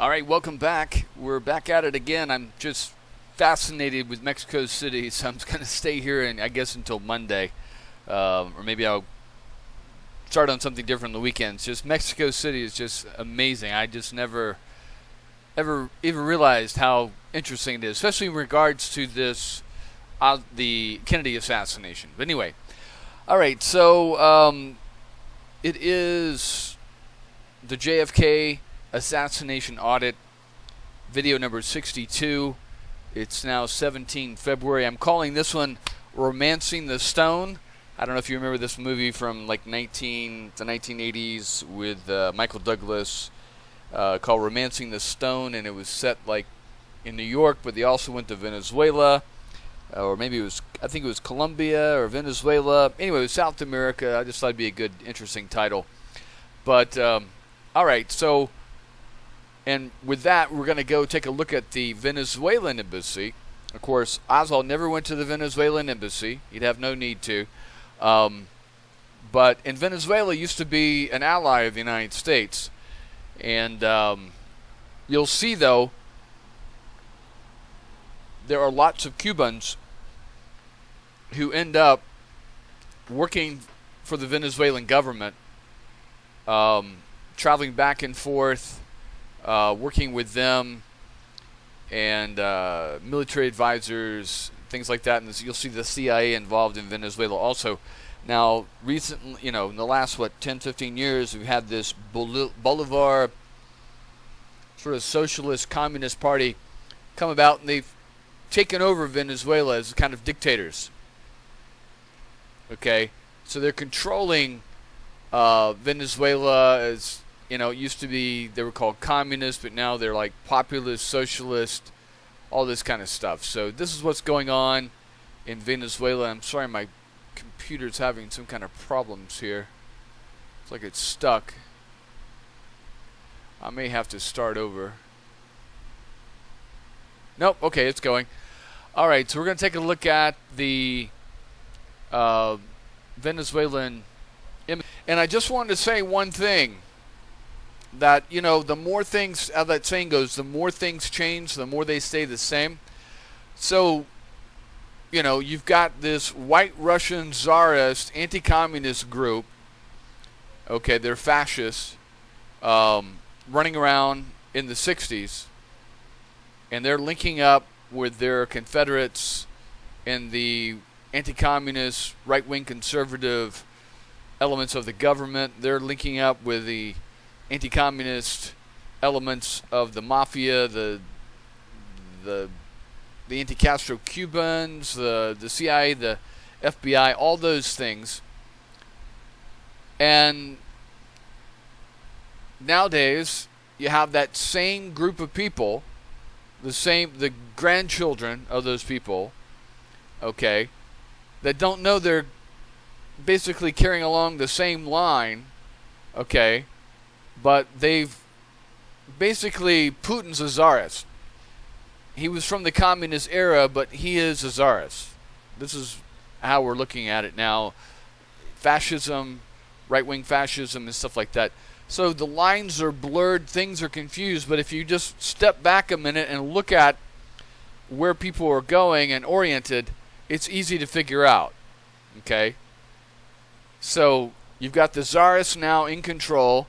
All right, welcome back. We're back at it again. I'm just fascinated with Mexico City, so I'm going to stay here, and I guess until Monday, or maybe I'll start on something different on the weekends. Just Mexico City is just amazing. I just never, ever even realized how interesting it is, especially in regards to this, the Kennedy assassination. But anyway, all right. So it is the JFK Assassination Audit, video number 62. It's now 17 February. I'm calling this one Romancing the Stone. I don't know if you remember this movie from like the 1980s with Michael Douglas called Romancing the Stone, and it was set like in New York, but they also went to Venezuela, or maybe I think it was Colombia or Venezuela. Anyway, it was South America. I just thought it'd be a good, interesting title. But all right, so. And with that, we're going to go take a look at the Venezuelan embassy. Of course, Oswald never went to the Venezuelan embassy. He'd have no need to. But in Venezuela used to be an ally of the United States. And you'll see, though, there are lots of Cubans who end up working for the Venezuelan government, traveling back and forth, working with them, and military advisors, things like that. And you'll see the CIA involved in Venezuela also. Now, recently, in the last, 10, 15 years, we've had this Bolivar sort of socialist communist party come about, and they've taken over Venezuela as kind of dictators. Okay? So they're controlling Venezuela as... it used to be they were called communists, but now they're like populist, socialist, all this kind of stuff. So this is what's going on in Venezuela. I'm sorry, my computer's having some kind of problems here. It's like it's stuck. I may have to start over. Nope, okay, it's going. All right, so we're going to take a look at the Venezuelan image. And I just wanted to say one thing. That, the more things, how that saying goes, the more things change, the more they stay the same. So, you've got this white Russian czarist anti-communist group. Okay, they're fascists, running around in the 60s. And they're linking up with their confederates in the anti-communist, right-wing conservative elements of the government. They're linking up with the anti-communist elements of the mafia, the anti-Castro Cubans, the CIA, the FBI, all those things. And nowadays, you have that same group of people, the grandchildren of those people, okay, that don't know they're basically carrying along the same line, okay. But they've basically, Putin's a czarist. He was from the communist era, but he is a czarist. This is how we're looking at it now. Fascism, right-wing fascism, and stuff like that. So the lines are blurred, things are confused, but if you just step back a minute and look at where people are going and oriented, it's easy to figure out. Okay? So you've got the czarists now in control.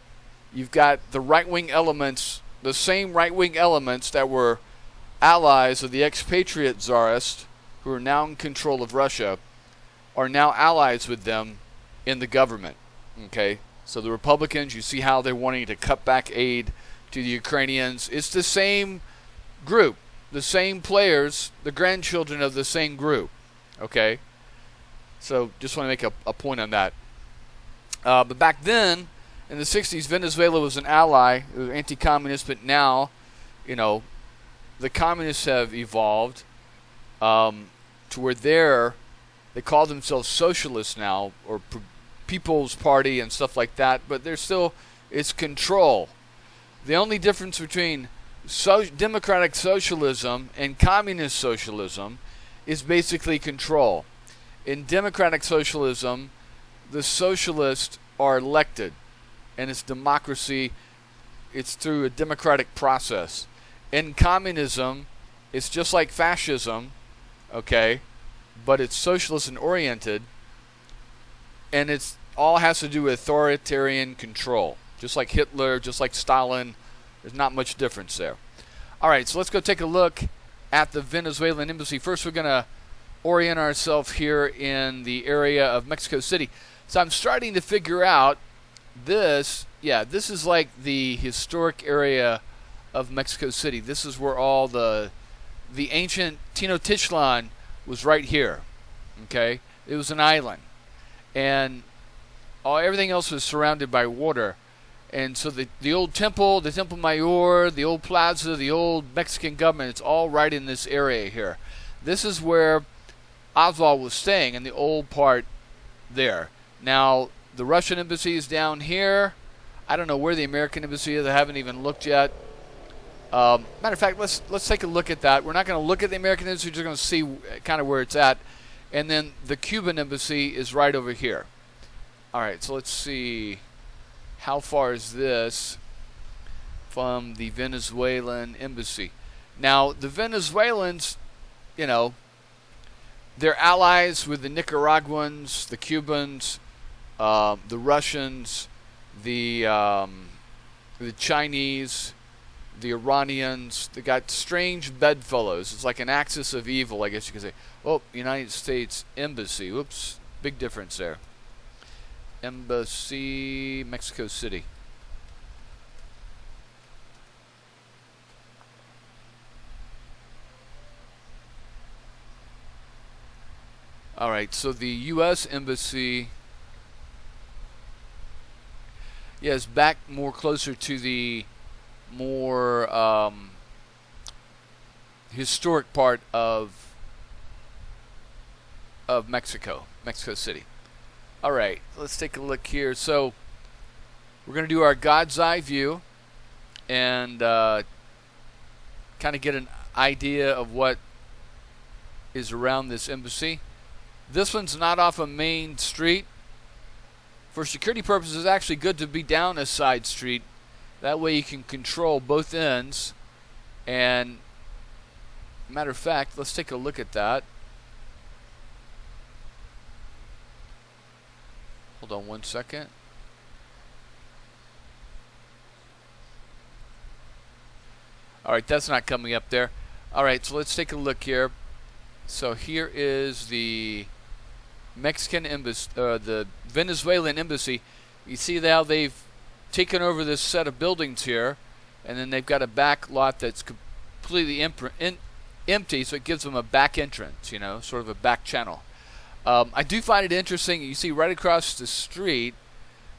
You've got the right-wing elements, the same right-wing elements that were allies of the expatriate czarists, who are now in control of Russia, are now allies with them in the government. Okay? So the Republicans, you see how they're wanting to cut back aid to the Ukrainians. It's the same group, the same players, the grandchildren of the same group. Okay? So just want to make a point on that. But back then, in the 60s, Venezuela was an ally. It was anti-communist, but now, the communists have evolved to where they call themselves socialists now, or People's Party and stuff like that, but it's control. The only difference between democratic socialism and communist socialism is basically control. In democratic socialism, the socialists are elected, and it's democracy, it's through a democratic process. In communism, it's just like fascism, okay, but it's socialist and oriented, and it's all has to do with authoritarian control. Just like Hitler, just like Stalin, there's not much difference there. All right, so let's go take a look at the Venezuelan embassy. First, we're going to orient ourselves here in the area of Mexico City. So I'm starting to figure out this. Yeah, this is like the historic area of Mexico City. This is where all the ancient Tenochtitlan was right here. Okay, it was an island, and everything else was surrounded by water. And so the old temple, the Temple Mayor, the old plaza, the old Mexican government, it's all right in this area here. This is where Oswald was staying, in the old part there. Now, the Russian embassy is down here. I don't know where the American embassy is. I haven't even looked yet. Matter of fact, let's take a look at that. We're not going to look at the American embassy. We're just going to see kind of where it's at. And then the Cuban embassy is right over here. All right, so let's see. How far is this from the Venezuelan embassy? Now, the Venezuelans, you know, they're allies with the Nicaraguans, the Cubans, the Russians, the Chinese, the Iranians. They got strange bedfellows. It's like an axis of evil, I guess you could say. Oh, United States Embassy. Whoops, big difference there. Embassy, Mexico City. All right, so the U.S. Embassy, is back more closer to the more historic part of Mexico City. All right, let's take a look here. So we're going to do our God's eye view and kind of get an idea of what is around this embassy. This one's not off a main street. For security purposes, it's actually good to be down a side street. That way you can control both ends. And matter of fact, let's take a look at that. Hold on one second. All right, that's not coming up there. All right, so let's take a look here. So here is the Mexican embassy, the Venezuelan embassy. You see how they've taken over this set of buildings here, and then they've got a back lot that's completely empty, so it gives them a back entrance, you know, sort of a back channel. I do find it interesting. You see right across the street,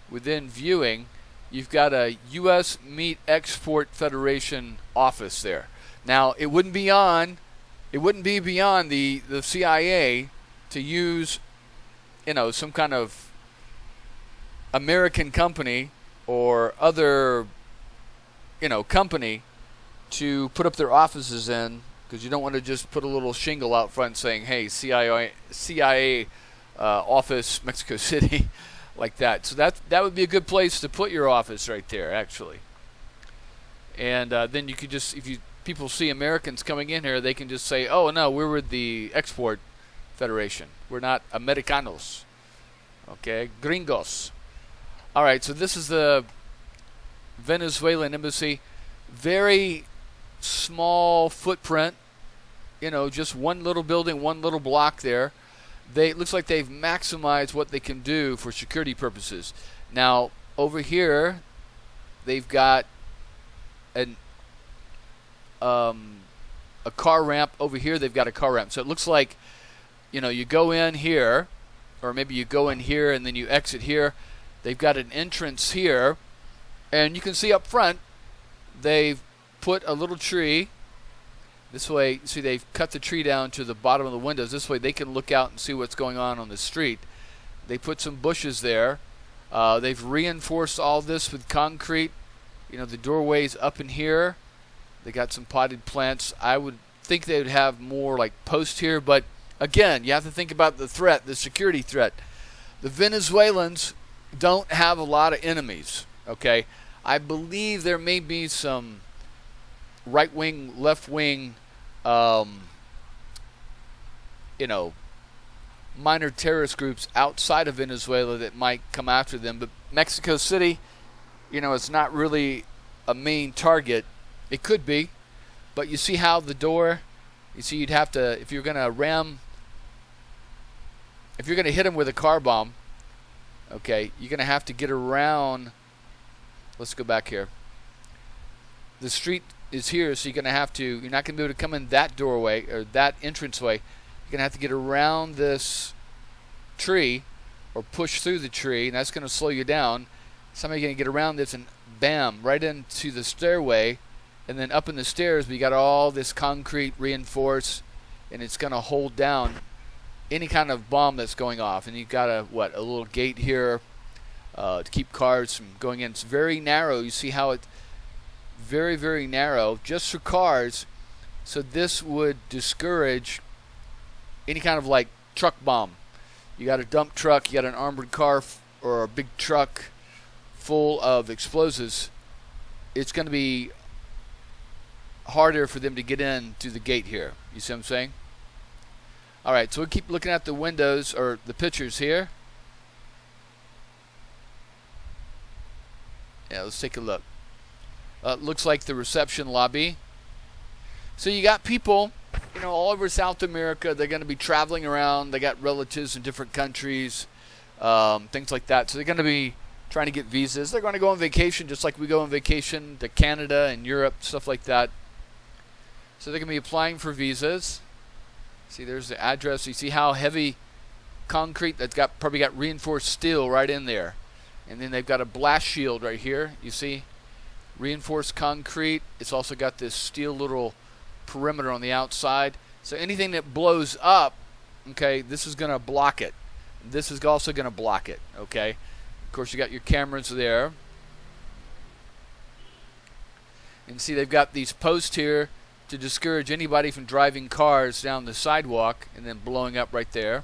within viewing, you've got a U.S. Meat Export Federation office there. Now, it wouldn't be beyond the CIA to use, you know, some kind of American company or other, you know, company to put up their offices in, because you don't want to just put a little shingle out front saying, hey, CIA office, Mexico City, like that. So that would be a good place to put your office right there, actually. And then you could just, if people see Americans coming in here, they can just say, oh, no, we're with the Export Federation. We're not Americanos. Okay, gringos. All right, so this is the Venezuelan embassy. Very small footprint. You know, just one little building, one little block there. It looks like they've maximized what they can do for security purposes. Now, over here, they've got a car ramp. Over here, they've got a car ramp. So it looks like, you know, you go in here, or maybe you go in here and then you exit here. They've got an entrance here, and you can see up front, they've put a little tree. This way, see, they've cut the tree down to the bottom of the windows. This way they can look out and see what's going on the street. They put some bushes there. They've reinforced all this with concrete. You know, the doorway's up in here. They got some potted plants. I would think they would have more like posts here, but again, you have to think about the threat, the security threat. The Venezuelans don't have a lot of enemies, okay? I believe there may be some right wing, left wing, um, you know, minor terrorist groups outside of Venezuela that might come after them. But Mexico City, it's not really a main target. It could be, but you see how the door, you'd have to, if you're going to hit them with a car bomb, okay, you're going to have to get around. Let's go back here. The street is here, so you're not going to be able to come in that doorway or that entranceway. You're going to have to get around this tree or push through the tree, and that's going to slow you down. Somebody's going to get around this and bam, right into the stairway, and then up in the stairs, but you got all this concrete reinforced, and it's going to hold down any kind of bomb that's going off. And you've got a little gate here to keep cars from going in. It's very narrow. You see how it's very, very narrow just for cars. So this would discourage any kind of like truck bomb. You got a dump truck, you got an armored car or a big truck full of explosives. It's going to be harder for them to get in to the gate here. You see what I'm saying? All right, so we'll keep looking at the windows or the pictures here. Yeah, let's take a look. Looks like the reception lobby. So you got people, all over South America. They're going to be traveling around. They got relatives in different countries, things like that. So they're going to be trying to get visas. They're going to go on vacation just like we go on vacation to Canada and Europe, stuff like that. So they're going to be applying for visas. See, there's the address. You see how heavy concrete that's probably got reinforced steel right in there. And then they've got a blast shield right here. You see? Reinforced concrete. It's also got this steel little perimeter on the outside. So anything that blows up, okay, this is going to block it. This is also going to block it, okay? Of course, you got your cameras there. And see, they've got these posts here to discourage anybody from driving cars down the sidewalk and then blowing up right there.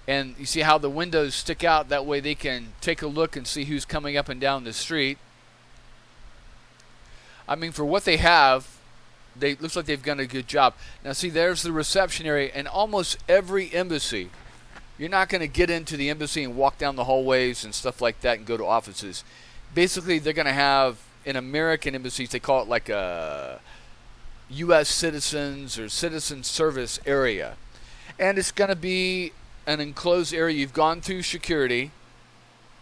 And you see how the windows stick out. That way they can take a look and see who's coming up and down the street. I mean, for what they have, looks like they've done a good job. Now, see, there's the reception area. And almost every embassy, you're not going to get into the embassy and walk down the hallways and stuff like that and go to offices. Basically, they're going to have, in American embassies, they call it like a U.S. citizens or citizen service area. And it's going to be an enclosed area. You've gone through security,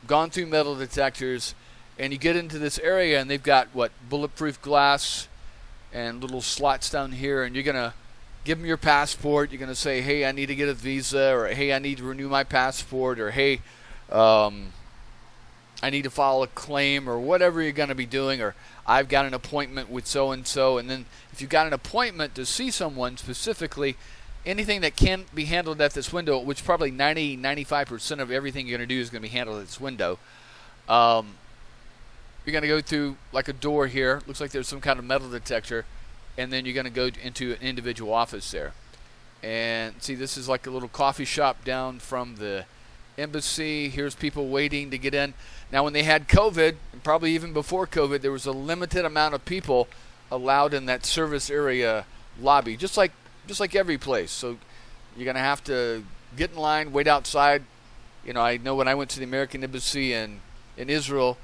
gone through metal detectors, and you get into this area, and they've got, bulletproof glass and little slots down here, and you're going to give them your passport. You're going to say, hey, I need to get a visa, or hey, I need to renew my passport, or hey, I need to file a claim, or whatever you're going to be doing, or I've got an appointment with so-and-so. And then if you've got an appointment to see someone specifically, anything that can be handled at this window, which probably 95% of everything you're going to do is going to be handled at this window, you're going to go through like a door here. Looks like there's some kind of metal detector. And then you're going to go into an individual office there. And see, this is like a little coffee shop down from the embassy. Here's people waiting to get in. Now, when they had COVID, and probably even before COVID, there was a limited amount of people allowed in that service area lobby, just like every place. So you're going to have to get in line, wait outside. I know when I went to the American embassy in Israel,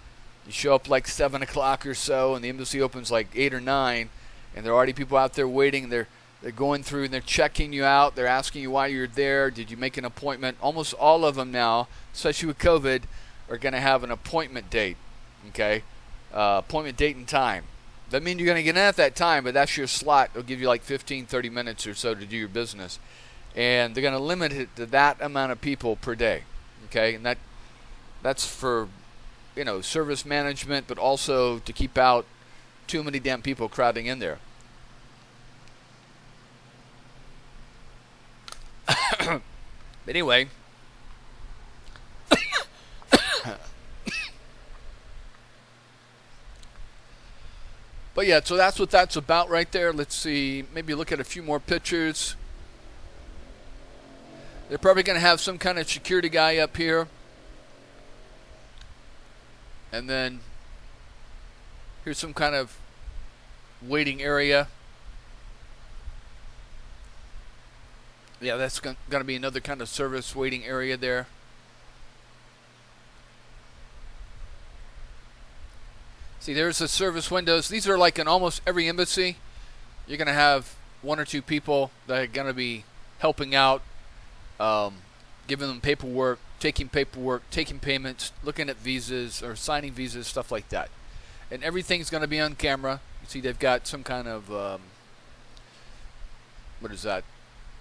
you show up like 7 o'clock or so, and the embassy opens like 8 or 9, and there are already people out there waiting. They're going through, and they're checking you out. They're asking you why you're there. Did you make an appointment? Almost all of them now, especially with COVID, are going to have an appointment date, okay? Appointment date and time. Doesn't mean you're going to get in at that time, but that's your slot. It'll give you like 15, 30 minutes or so to do your business. And they're going to limit it to that amount of people per day, okay? And that's for, service management, but also to keep out too many damn people crowding in there. Anyway, but yeah, so that's what that's about right there. Let's see, maybe look at a few more pictures. They're probably going to have some kind of security guy up here. And then Here's some kind of waiting area. Yeah, that's going to be another kind of service waiting area there. See, there's the service windows. These are like in almost every embassy. You're going to have one or two people that are going to be helping out, giving them paperwork, taking payments, looking at visas or signing visas, stuff like that. And everything's going to be on camera. You see they've got some kind of, what is that,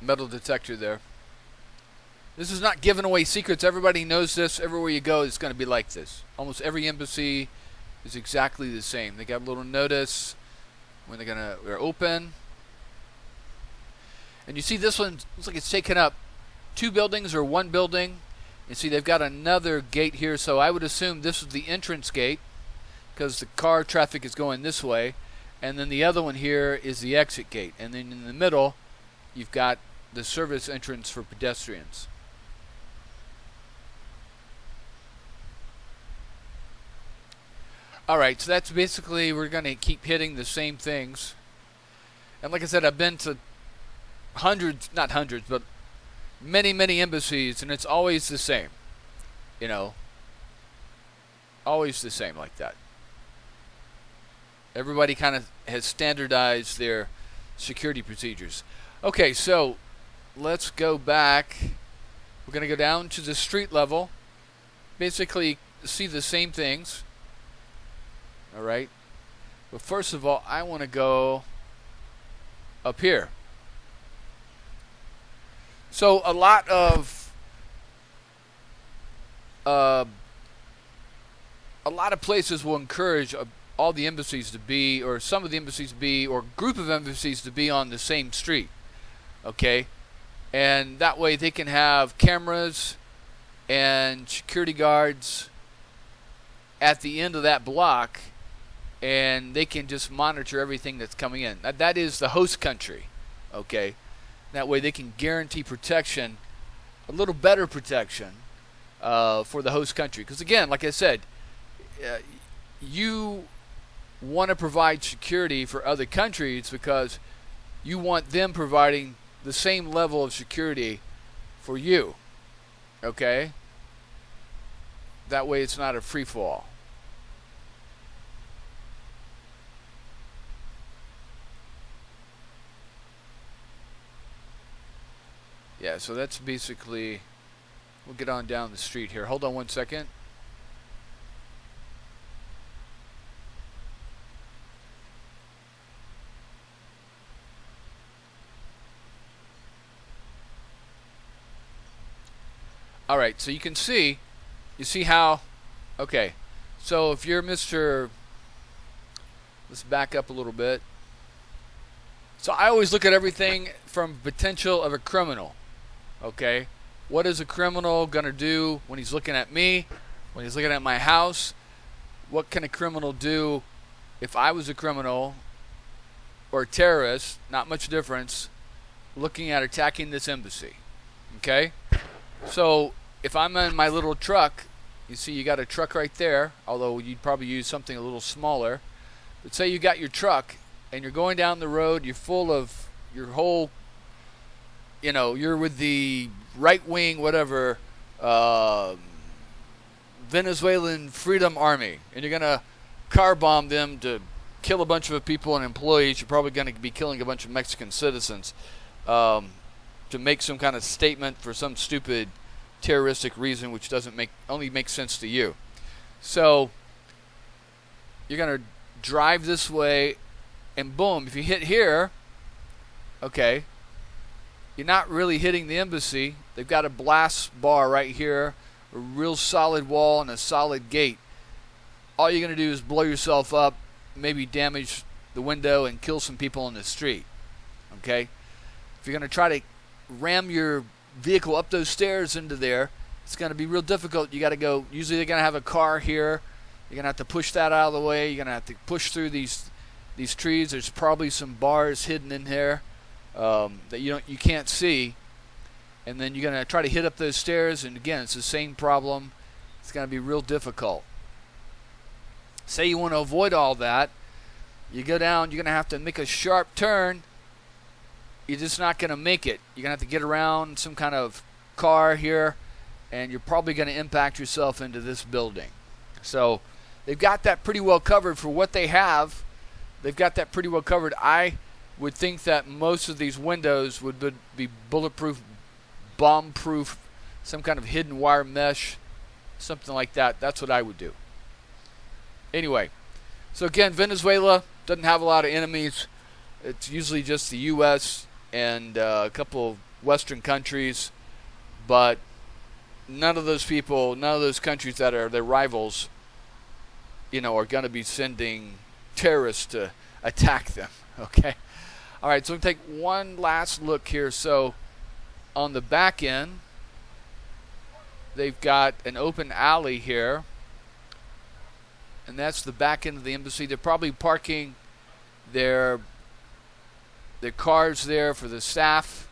metal detector there. This is not giving away secrets. Everybody knows this. Everywhere you go, it's going to be like this. Almost every embassy is exactly the same. They got a little notice when they're open. And you see this one looks like it's taken up 2 buildings or 1 building. You see they've got another gate here, so I would assume this is the entrance gate because the car traffic is going this way. And then the other one here is the exit gate. And then in the middle, you've got the service entrance for pedestrians. Alright, so that's basically, we're going to keep hitting the same things. And like I said, I've been to not hundreds, but many, many embassies, and it's always the same. You know, always the same like that. Everybody kind of has standardized their security procedures. Okay, so let's go back. We're going to go down to the street level. Basically, see the same things. Alright, but first of all, I want to go up here. So a lot of places will encourage all the embassies to be, or some of the embassies to be, or group of embassies to be on the same street. Okay, and that way they can have cameras and security guards at the end of that block, and they can just monitor everything that's coming in. That is the host country, okay? That way they can guarantee protection, a little better protection for the host country. Because again, like I said, you want to provide security for other countries because you want them providing the same level of security for you, okay? That way it's not a free-for-all. Yeah, so that's basically, we'll get on down the street here. Hold on one second. Alright, so you see how, okay, so if you're Mr., let's back up a little bit. So I always look at everything from potential of a criminal. Okay, what is a criminal going to do when he's looking at me, when he's looking at my house? What can a criminal do if I was a criminal or a terrorist? Not much difference looking at attacking this embassy. Okay, so if I'm in my little truck, you see you got a truck right there, although you'd probably use something a little smaller. But say you got your truck and you're going down the road, you're full of your whole, you know, you're with the right wing, whatever, Venezuelan Freedom Army, and you're going to car bomb them to kill a bunch of people and employees. You're probably going to be killing a bunch of Mexican citizens to make some kind of statement for some stupid terroristic reason, which doesn't only make sense to you. So you're going to drive this way, and boom, if you hit here, okay, you're not really hitting the embassy. They've got a blast bar right here, a real solid wall and a solid gate. All you're going to do is blow yourself up, maybe damage the window and kill some people in the street. Okay? If you're going to try to ram your vehicle up those stairs into there, it's going to be real difficult. You got to go, usually they're going to have a car here. You're going to have to push that out of the way. You're going to have to push through these trees. There's probably some bars hidden in there that you can't see, and then you're going to try to hit up those stairs, and again, it's the same problem. It's going to be real difficult. Say you want to avoid all that. You go down, you're going to have to make a sharp turn. You're just not going to make it. You're going to have to get around some kind of car here, and you're probably going to impact yourself into this building. So they've got that pretty well covered for what they have. They've got that pretty well covered. I would think that most of these windows would be bulletproof, bomb-proof, some kind of hidden wire mesh, something like that. That's what I would do. Anyway, so again, Venezuela doesn't have a lot of enemies. It's usually just the U.S. and a couple of Western countries, but none of those people, none of those countries that are their rivals, are going to be sending terrorists to attack them. Okay. All right, so we'll take one last look here. So on the back end, they've got an open alley here, and that's the back end of the embassy. They're probably parking their cars there for the staff.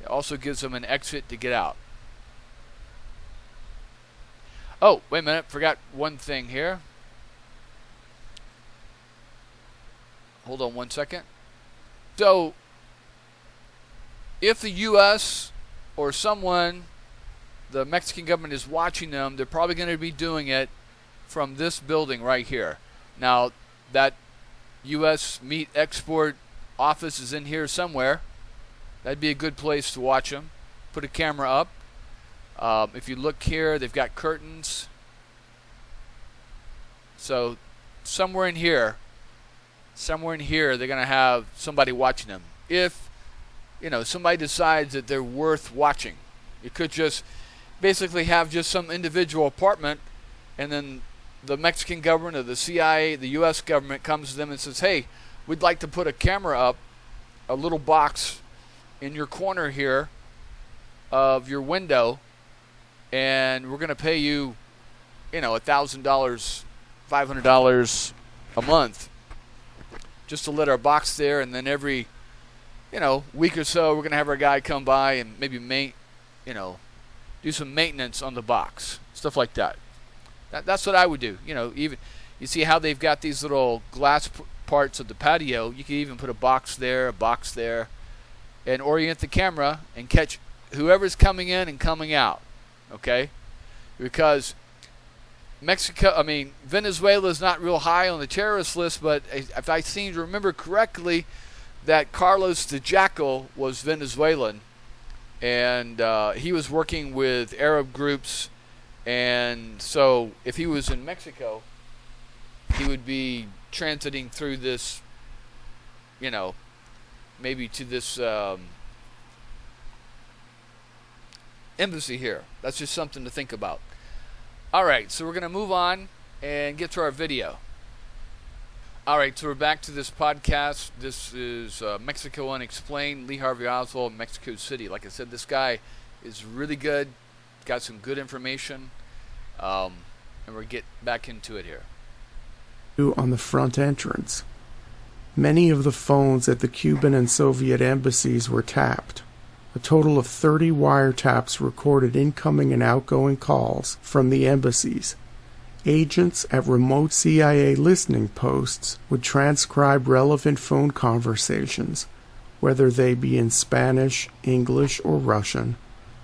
It also gives them an exit to get out. Oh, wait a minute. Forgot one thing here. Hold on one second. So, if the U.S. or someone, the Mexican government is watching them, they're probably going to be doing it from this building right here. Now, that U.S. meat export office is in here somewhere. That'd be a good place to watch them. Put a camera up. If you look here, they've got curtains. So, somewhere in here, they're going to have somebody watching them. If, somebody decides that they're worth watching. You could just basically have just some individual apartment, and then the Mexican government or the CIA, the U.S. government comes to them and says, hey, we'd like to put a camera up, a little box in your corner here of your window, and we're going to pay you, $1,000, $500 a month just to let our box there, and then every, week or so we're going to have our guy come by and maybe do some maintenance on the box, stuff like that. That's what I would do. Even you see how they've got these little glass parts of the patio. You can even put a box there, and orient the camera and catch whoever's coming in and coming out. Okay, because Venezuela is not real high on the terrorist list, but if I seem to remember correctly, that Carlos the Jackal was Venezuelan, and he was working with Arab groups, and so if he was in Mexico, he would be transiting through this, maybe to this embassy here. That's just something to think about. All right, so we're going to move on and get to our video. All right, so we're back to this podcast. This is Mexico Unexplained, Lee Harvey Oswald, Mexico City. Like I said, this guy is really good, got some good information, and we'll get back into it here. On the front entrance. Many of the phones at the Cuban and Soviet embassies were tapped. A total of 30 wiretaps recorded incoming and outgoing calls from the embassies. Agents at remote CIA listening posts would transcribe relevant phone conversations, whether they be in Spanish, English, or Russian,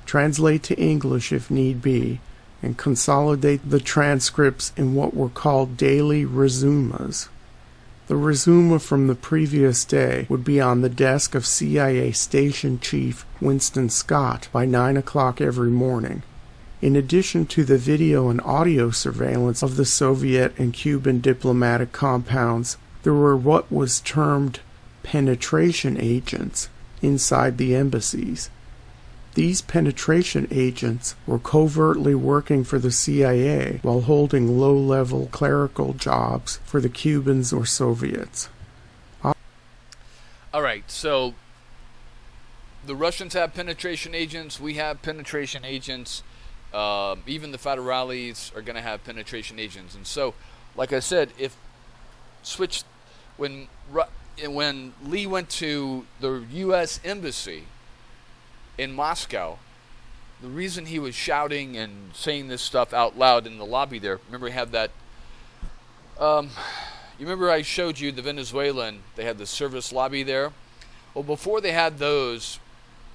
translate to English if need be, and consolidate the transcripts in what were called daily resumas. The resuma from the previous day would be on the desk of CIA Station Chief Winston Scott by 9 o'clock every morning. In addition to the video and audio surveillance of the Soviet and Cuban diplomatic compounds, there were what was termed penetration agents inside the embassies. These penetration agents were covertly working for the CIA while holding low-level clerical jobs for the Cubans or Soviets. All right, so the Russians have penetration agents. We have penetration agents. Even the federales are going to have penetration agents. And so, like I said, when Lee went to the U.S. Embassy in Moscow, the reason he was shouting and saying this stuff out loud in the lobby there, remember he had that You remember I showed you the Venezuelan, they had the service lobby there? Well, before they had just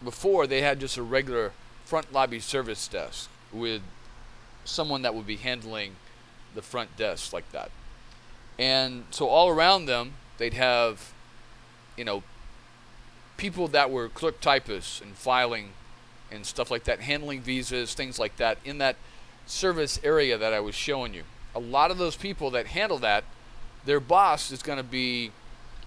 a regular front lobby service desk with someone that would be handling the front desk like that. And so all around them, they'd have, people that were clerk typists and filing and stuff like that, handling visas, things like that, in that service area that I was showing you. A lot of those people that handle that, their boss is going to be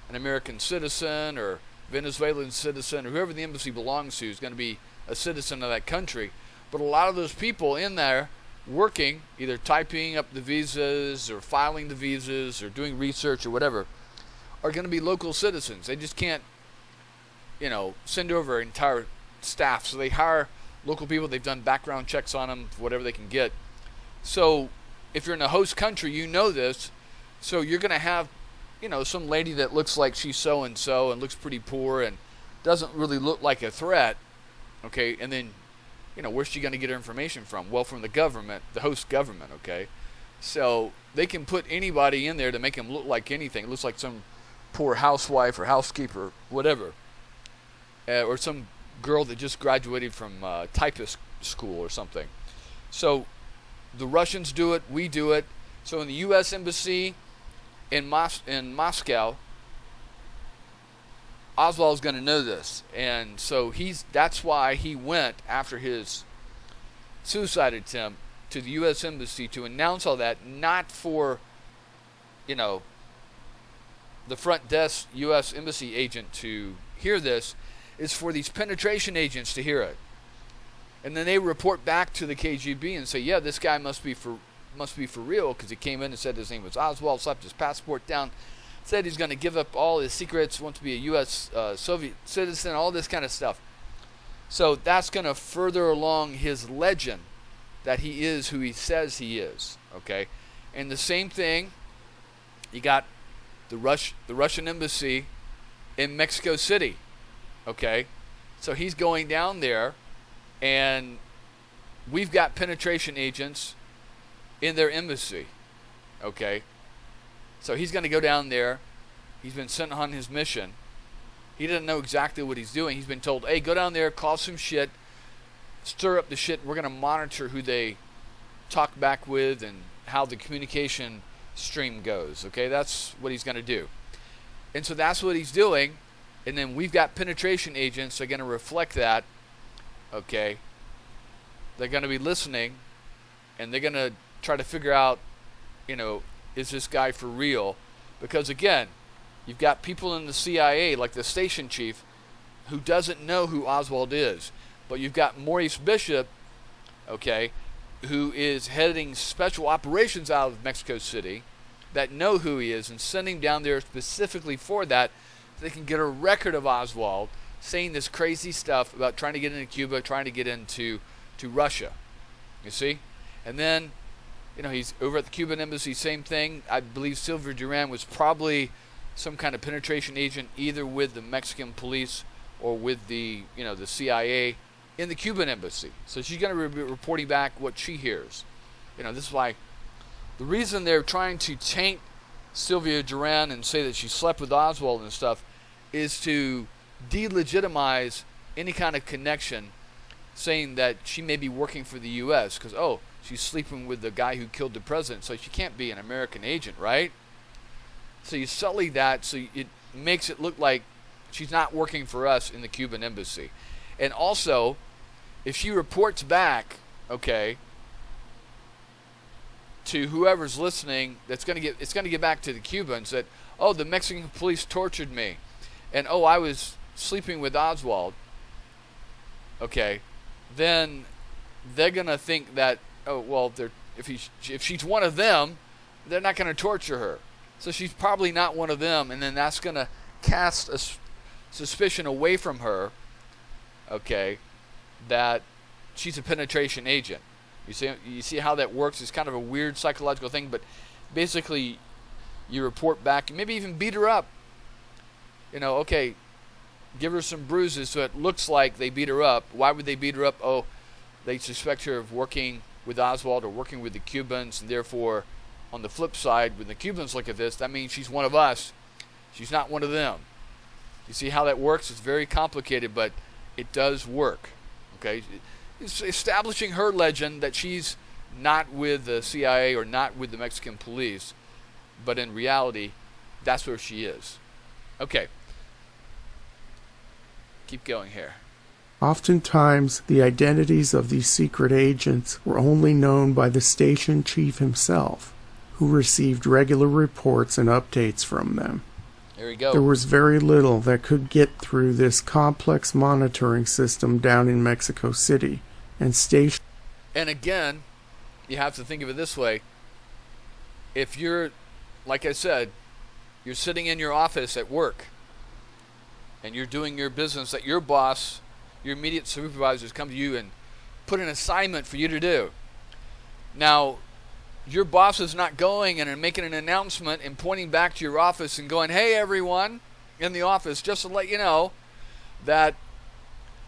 an American citizen or Venezuelan citizen, or whoever the embassy belongs to is going to be a citizen of that country. But a lot of those people in there working, either typing up the visas or filing the visas or doing research or whatever, are going to be local citizens. They just can't, send over an entire staff. So they hire local people. They've done background checks on them, whatever they can get. So if you're in a host country, you know this. So you're going to have, some lady that looks like she's so-and-so and looks pretty poor and doesn't really look like a threat. Okay, and then, where's she going to get her information from? Well, from the government, the host government, okay? So they can put anybody in there to make them look like anything. It looks like some poor housewife or housekeeper, whatever. Or some girl that just graduated from typist school or something. So the Russians do it, we do it. So in the U.S. Embassy in Moscow, Oswald's going to know this. And so that's why he went after his suicide attempt to the U.S. Embassy to announce all that, not for, the front desk U.S. Embassy agent to hear this. Is for these penetration agents to hear it. And then they report back to the KGB and say, yeah, this guy must be for real, because he came in and said his name was Oswald, slapped his passport down, said he's going to give up all his secrets, wants to be a U.S. Soviet citizen, all this kind of stuff. So that's going to further along his legend that he is who he says he is. Okay, and the same thing, you got the Russian embassy in Mexico City. Okay, so he's going down there, and we've got penetration agents in their embassy. Okay, so he's going to go down there. He's been sent on his mission. He doesn't know exactly what he's doing. He's been told, hey, go down there, cause some shit, stir up the shit. We're going to monitor who they talk back with and how the communication stream goes. Okay, that's what he's going to do. And so that's what he's doing. And then we've got penetration agents that are going to reflect that, okay? They're going to be listening, and they're going to try to figure out, is this guy for real? Because, again, you've got people in the CIA, like the station chief, who doesn't know who Oswald is. But you've got Maurice Bishop, okay, who is heading special operations out of Mexico City that know who he is and send him down there specifically for that. They can get a record of Oswald saying this crazy stuff about trying to get into Cuba, trying to get into Russia. You see? And then, he's over at the Cuban embassy, same thing. I believe Sylvia Duran was probably some kind of penetration agent, either with the Mexican police or with the CIA in the Cuban embassy. So she's going to be reporting back what she hears. This is why the reason they're trying to taint Sylvia Duran and say that she slept with Oswald and stuff is to delegitimize any kind of connection, saying that she may be working for the U.S. because, she's sleeping with the guy who killed the president, so she can't be an American agent, right? So you sully that, so it makes it look like she's not working for us in the Cuban embassy. And also, if she reports back, okay, to whoever's listening, it's going to get back to the Cubans that, the Mexican police tortured me, and I was sleeping with Oswald. Okay, then they're going to think that, if she's one of them, they're not going to torture her. So she's probably not one of them, and then that's going to cast a suspicion away from her, okay, that she's a penetration agent. You see how that works? It's kind of a weird psychological thing, but basically you report back, maybe even beat her up. Give her some bruises so it looks like they beat her up. Why would they beat her up? They suspect her of working with Oswald or working with the Cubans, and therefore on the flip side, when the Cubans look at this, that means she's one of us. She's not one of them. You see how that works? It's very complicated, but it does work. Okay? It's establishing her legend that she's not with the CIA or not with the Mexican police, but in reality, that's where she is. Okay. Keep going here. Oftentimes, the identities of these secret agents were only known by the station chief himself, who received regular reports and updates from them. There we go. There was very little that could get through this complex monitoring system down in Mexico City, and station. And again, you have to think of it this way. If you're, like I said, you're sitting in your office at work, and you're doing your business that your boss, your immediate supervisors come to you and put an assignment for you to do. Now, your boss is not going and making an announcement and pointing back to your office and going, hey, everyone in the office, just to let you know that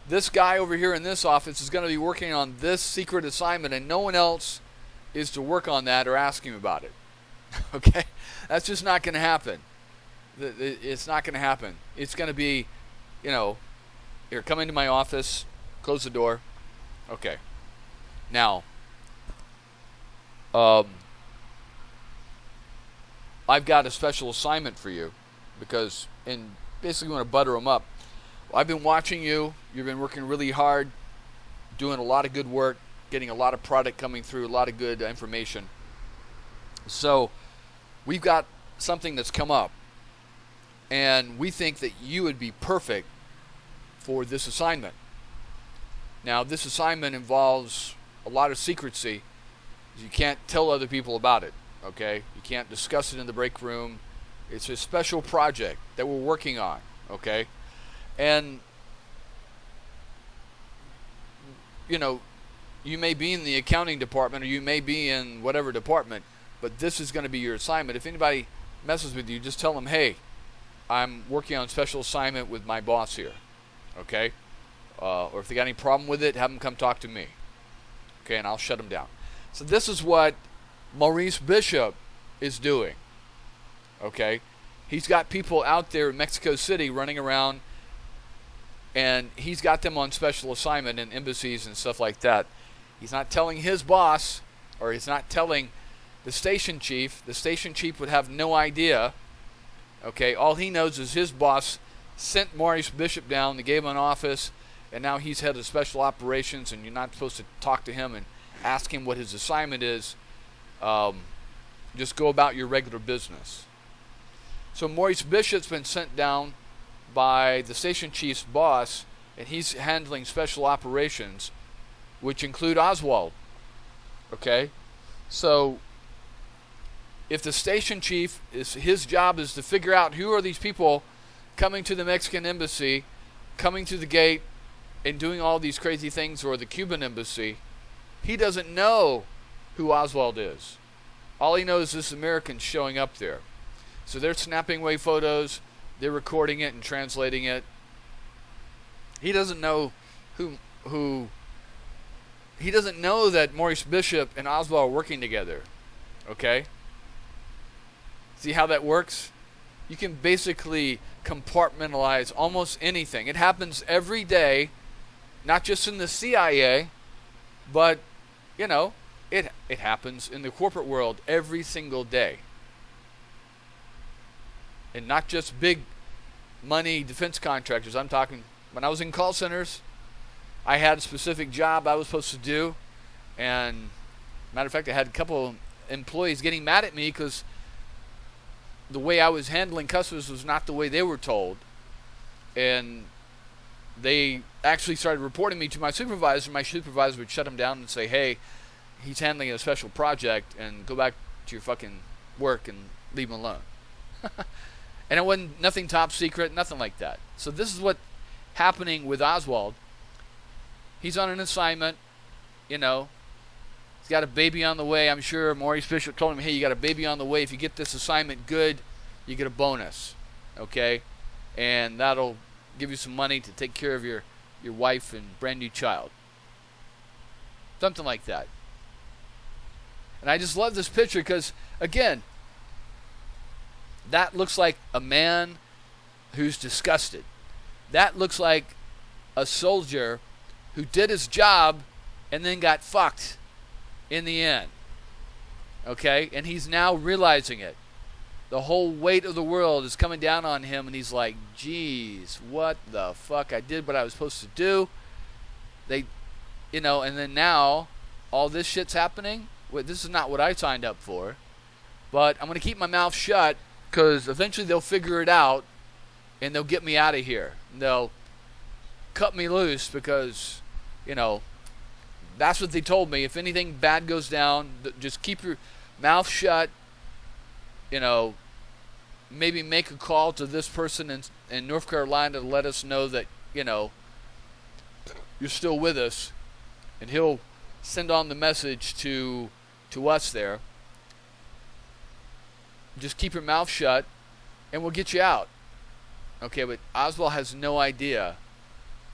this guy over here in this office is going to be working on this secret assignment and no one else is to work on that or ask him about it. Okay? That's just not going to happen. It's not going to happen. It's going to be, here, come into my office, close the door. Okay. Now, I've got a special assignment for you because, and basically want to butter them up. I've been watching you. You've been working really hard, doing a lot of good work, getting a lot of product coming through, a lot of good information. So we've got something that's come up, and we think that you would be perfect for this assignment. Now, this assignment involves a lot of secrecy. You can't tell other people about it, okay? You can't discuss it in the break room. It's a special project that we're working on, okay? And, you may be in the accounting department or you may be in whatever department, but this is going to be your assignment. If anybody messes with you, just tell them, hey, I'm working on a special assignment with my boss here, okay? Or if they got any problem with it, have them come talk to me, okay? And I'll shut them down. So this is what Maurice Bishop is doing, okay? He's got people out there in Mexico City running around, and he's got them on special assignment in embassies and stuff like that. He's not telling his boss, or he's not telling the station chief. The station chief would have no idea, okay? All he knows is his boss sent Maurice Bishop down, they gave him an office, and now he's head of special operations, and you're not supposed to talk to him and ask him what his assignment is. Just go about your regular business. So Maurice Bishop's been sent down by the station chief's boss, and he's handling special operations, which include Oswald. Okay? So if the station chief, his job is to figure out who are these people coming to the Mexican embassy, coming to the gate, and doing all these crazy things, or the Cuban embassy, he doesn't know who Oswald is. All he knows is this American's showing up there. So they're snapping away photos, they're recording it and translating it. He doesn't know who he doesn't know that Maurice Bishop and Oswald are working together. Okay? See how that works? You can basically compartmentalize almost anything. It happens every day, not just in the CIA, but, it happens in the corporate world every single day. And not just big money defense contractors. I'm talking, when I was in call centers, I had a specific job I was supposed to do. And, matter of fact, I had a couple employees getting mad at me because the way I was handling customers was not the way they were told. And they actually started reporting me to my supervisor. My supervisor would shut them down and say, hey, he's handling a special project, and go back to your fucking work and leave him alone. And it wasn't nothing top secret, nothing like that. So this is what's happening with Oswald. He's on an assignment, he's got a baby on the way. I'm sure Maurice Bishop told him, hey, you got a baby on the way. If you get this assignment good, you get a bonus, okay? And that'll give you some money to take care of your wife and brand new child. Something like that. And I just love this picture because again, that looks like a man who's disgusted. That looks like a soldier who did his job and then got fucked in the end. Okay? And he's now realizing it. The whole weight of the world is coming down on him, and he's like, geez, what the fuck? I did what I was supposed to do. And then now all this shit's happening. This is not what I signed up for. But I'm going to keep my mouth shut, because eventually they'll figure it out, and they'll get me out of here. They'll cut me loose, because, that's what they told me. If anything bad goes down, just keep your mouth shut. Maybe make a call to this person in North Carolina to let us know that, you're still with us. And he'll send on the message to us there. Just keep your mouth shut, and we'll get you out. Okay, but Oswald has no idea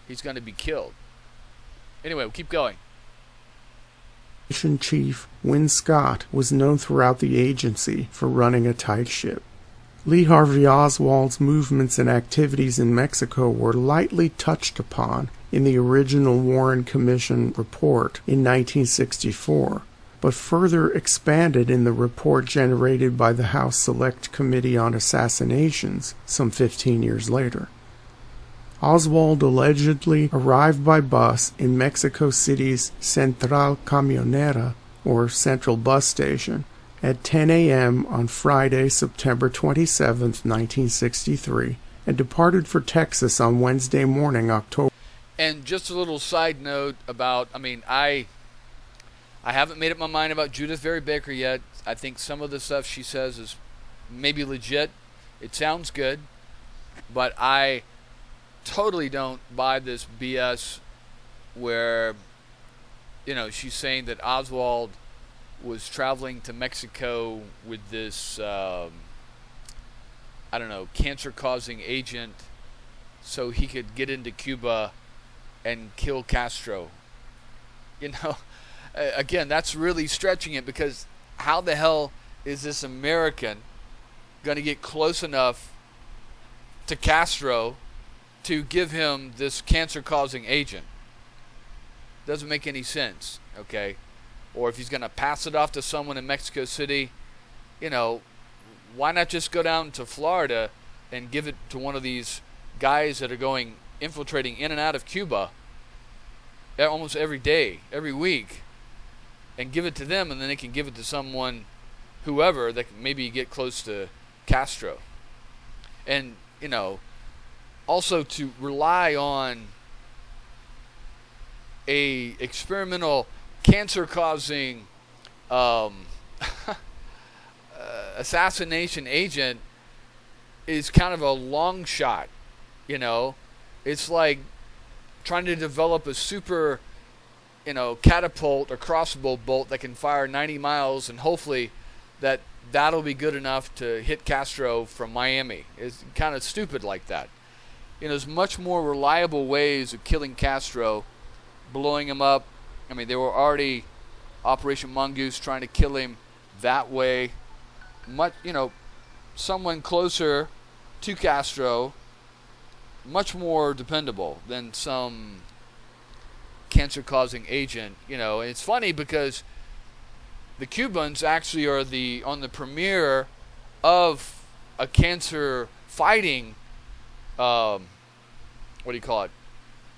he's going to be killed. Anyway, we'll keep going. Chief Win Scott was known throughout the agency for running a tight ship. Lee Harvey Oswald's movements and activities in Mexico were lightly touched upon in the original Warren Commission report in 1964, but further expanded in the report generated by the House Select Committee on Assassinations some 15 years later. Oswald allegedly arrived by bus in Mexico City's Central Camionera, or Central Bus Station, at 10 a.m. on Friday, September 27, 1963, and departed for Texas on Wednesday morning, October. And just a little side note about, I haven't made up my mind about Judith Vary Baker yet. I think some of the stuff she says is maybe legit. It sounds good, but I totally don't buy this BS where, she's saying that Oswald was traveling to Mexico with this, cancer-causing agent so he could get into Cuba and kill Castro. Again, that's really stretching it, because how the hell is this American going to get close enough to Castro to give him this cancer-causing agent? Doesn't make any sense, okay? Or if he's going to pass it off to someone in Mexico City, why not just go down to Florida and give it to one of these guys that are infiltrating in and out of Cuba almost every day, every week, and give it to them, and then they can give it to someone, whoever, that can maybe get close to Castro. And, also to rely on a experimental cancer-causing assassination agent is kind of a long shot. It's like trying to develop a super, catapult or crossbow bolt that can fire 90 miles, and hopefully that'll be good enough to hit Castro from Miami. It's kind of stupid like that. There's much more reliable ways of killing Castro, blowing him up. They were already Operation Mongoose trying to kill him that way. Someone closer to Castro, much more dependable than some cancer-causing agent. And it's funny because the Cubans actually are on the premiere of a cancer-fighting,